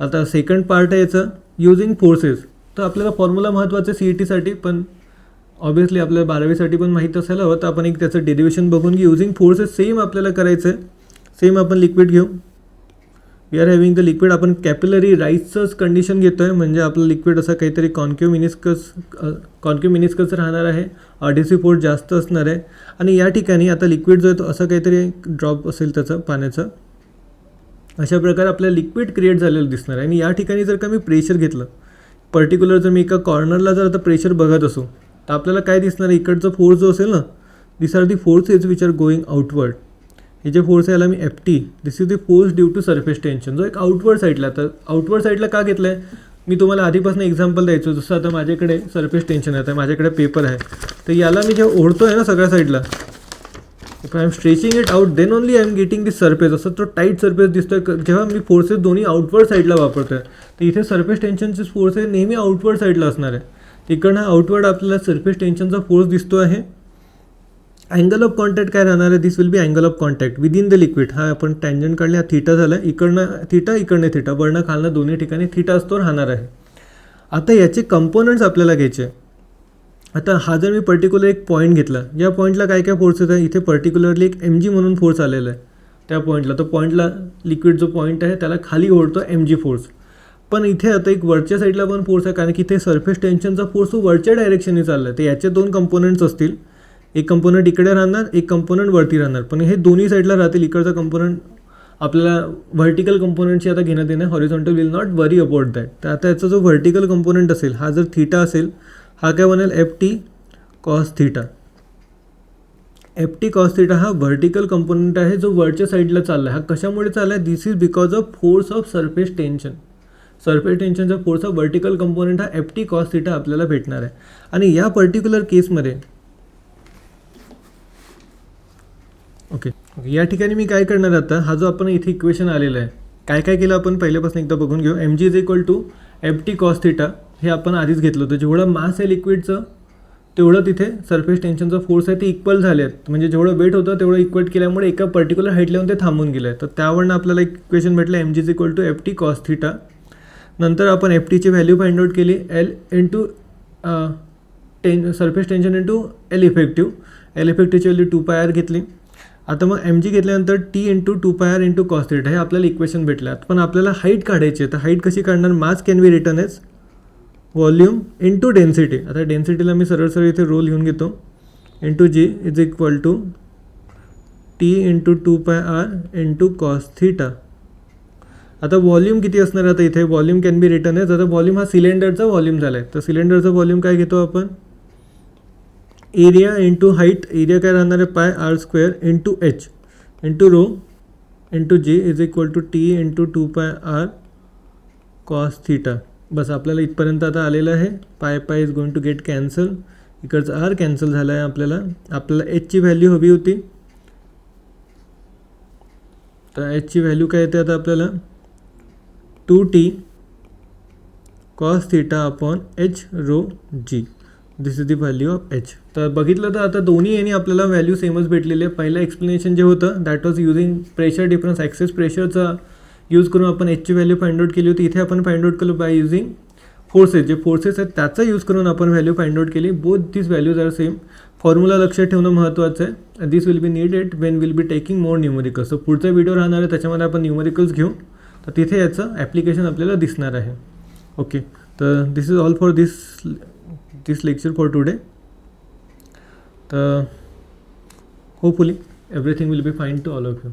आता सेकंड पार्ट आहे याचं युजिंग फोर्सेस. तर आपल्याला फॉर्म्युला महत्त्वाचं आहे CETसाठी, पण ऑब्वियसली आपल्याला 12वीसाठी पण माहीत असायला हवं. तर आपण एक त्याचं डेरिव्हेशन बघून की युजिंग फोर्सेस सेम आपल्याला करायचं आहे. सेम आपण लिक्विड घेऊ, we are having the liquid. आपण कॅपिलरी राईजचंच कंडिशन घेतो आहे, म्हणजे आपलं लिक्विड असं काहीतरी कॉन्केव्ह मिनिस्कस राहणार आहे, आरडीसी फोर्स जास्त असणार आहे. आणि या ठिकाणी आता लिक्विड जो आहे तो असं काहीतरी ड्रॉप असेल त्याचं पाण्याचं, अशा प्रकारे आपल्याला लिक्विड क्रिएट झालेलं दिसणार आहे. आणि या ठिकाणी जर का मी प्रेशर घेतलं पर्टिक्युलर, जर मी एका कॉर्नरला जर आता प्रेशर बघत असू तर आपल्याला काय दिसणार आहे, इकडचा फोर्स जो असेल ना, this are the forces which are going outward. हे जे फोर्स आहे याला मी FT, this is the force due to surface tension, जो एक आउटवर्ड साईडला. तर आउटवर्ड साईडला का घेतलं आहे, मी तुम्हाला आधीपासून एक्झाम्पल द्यायचो. जसं आता माझ्याकडे सरफेस टेन्शन आहे, आता माझ्याकडे पेपर आहे, तर याला मी जेव्हा ओढतो आहे ना सगळ्या साईडला, if I am stretching it out then only I am getting this surface. असं तो टाईट सरफेस दिसतोय जेव्हा मी फोर्सेस दोन्ही आउटवर्ड साईडला वापरतो आहे. तर इथे सरफेस टेन्शनचे फोर्स आहे नेहमी आउटवर्ड साईडला असणार आहे. तिकडनं आउटवर्ड आपल्याला सरफेस टेन्शनचा फोर्स दिसतो आहे. अँगल ऑफ कॉन्टॅक्ट काय राहणार आहे, this will be angle of contact within the liquid. हा आपण टँजंट काढले, हा थीटा झाला, इकडनं थीटा इकडनं थीटा, वरनं खालनं दोन्ही ठिकाणी थीटा असतो राहणार आहे. आता याचे कंपोनंट्स आपल्याला घ्यायचे. आता हा जर मी पर्टिक्युलर एक पॉईंट घेतला, या पॉईंटला काय काय फोर्सेस आहे, इथे पर्टिक्युलरली एक mg म्हणून फोर्स आलेला आहे त्या पॉईंटला. तो पॉईंटला लिक्विड जो पॉईंट आहे त्याला खाली ओढतो mg फोर्स. पण इथे आता एक वरच्या साईडला पण फोर्स आहे, कारण की इथे सरफेस टेन्शनचा फोर्स तो वरच्या डायरेक्शनने चालला आहे. तर याचे दोन कंपोनंट्स असतील, एक कंपोनंट इकडे राहणार, एक कंपोनंट वरती राहणार. पण हे दोन्ही साईडला राहतील. इकडचा कंपोनंट आपल्याला व्हर्टिकल कंपोनंटची आता घेण्यात येणार, horizontal will not worry about that. तर आता याचा जो व्हर्टिकल कंपोनंट असेल, हा जर थीटा असेल, हा काय बनेल FT cos theta. FT cos theta हा व्हर्टिकल कंपोनंट आहे जो वरच्या साईडला चालला आहे. हा कशामुळे चालला आहे, this is because of force of surface tension. Surface टेन्शनचा फोर्स ऑफ व्हर्टिकल कंपोनंट हा FT कॉस थीटा आपल्याला भेटणार आहे. आणि या पर्टिक्युलर केसमध्ये ओके, या ठिकाणी मी काय करणार आता, हा जो आपण इथे इक्वेशन आलेला आहे, काय काय केलं आपण पहिल्यापासून एकदा बघून घेऊ. mg is equal to FT cos theta, हे आपण आधीच घेतलं होतं. जेवढं मास आहे लिक्विडचं तेवढं तिथे सरफेस टेन्शनचा फोर्स आहे ते इक्वल झाले आहेत. म्हणजे जेवढं वेट होतं तेवढं इक्वेट केल्यामुळे एका पर्टिक्युलर हाईट लावून ते थांबून गेलं आहे. तर त्यावरनं आपल्याला एक इक्वेशन भेटलं, mg is equal to FT cos theta. नंतर आपण FTची व्हॅल्यू फाइंड आउट केली, L into surface tension into L effective. L इफेक्टिव्हची व्हॅल्यू 2πr घेतली. आता मग mg घेतल्यानंतर T into 2πr into cos theta, हे आपल्याला इक्वेशन भेटलं. पण आपल्याला हाईट काढायची आहे. तर हाईट कशी काढणार, mass can be return as volume into density. आता डेन्सिटीला मी सरळ सरळ इथे रोल घेऊन घेतो, into g is equal to T into 2πr into cos theta. आता व्हॉल्यूम किती असणार, आता इथे volume can be return as, आता व्हॉल्यूम हा सिलेंडरचा व्हॉल्यूम झाला आहे. तर सिलेंडरचा व्हॉल्यूम काय घेतो आपण, एरिया इंटू हाईट. एरिया काय राहणार आहे, πr² into h into rho into g is equal to T into 2πr cos theta. बस आपल्याला इथपर्यंत आता आलेलं आहे. Pi is going to get cancel, इकडचं आर कॅन्सल झालं आहे. आपल्याला एचची व्हॅल्यू हवी होती. तर एचची व्हॅल्यू काय येते आता आपल्याला, 2t cos theta upon h rho G. This is the value of h. तर बघितलं तर आता दोन्ही यांनी आपल्याला व्हॅल्यू सेमच भेटलेली आहे. पहिलं एक्सप्लेनेशन जे होतं that was using pressure difference, excess प्रेशरचा यूज करून आपण एचची व्हॅल्यू फाइंड आउट केली होती. इथे आपण फाइंड आउट केलं बाय युजिंग फोर्सेस. जे फोर्सेस आहेत त्याचा यूज करून आपण व्हॅल्यू फाइंड आउट केली. Both this values are same. Formula लक्षात ठेवणं महत्त्वाचं आहे. This will be needed when will be taking more numericals. तर पुढचा व्हिडिओ राहणार आहे त्याच्यामध्ये आपण न्यूमेरिकल्स घेऊ, तर तिथे याचं ॲप्लिकेशन आपल्याला दिसणार आहे. ओके, तर this is all for this lecture for today. तर hopefully everything will be fine to all of you.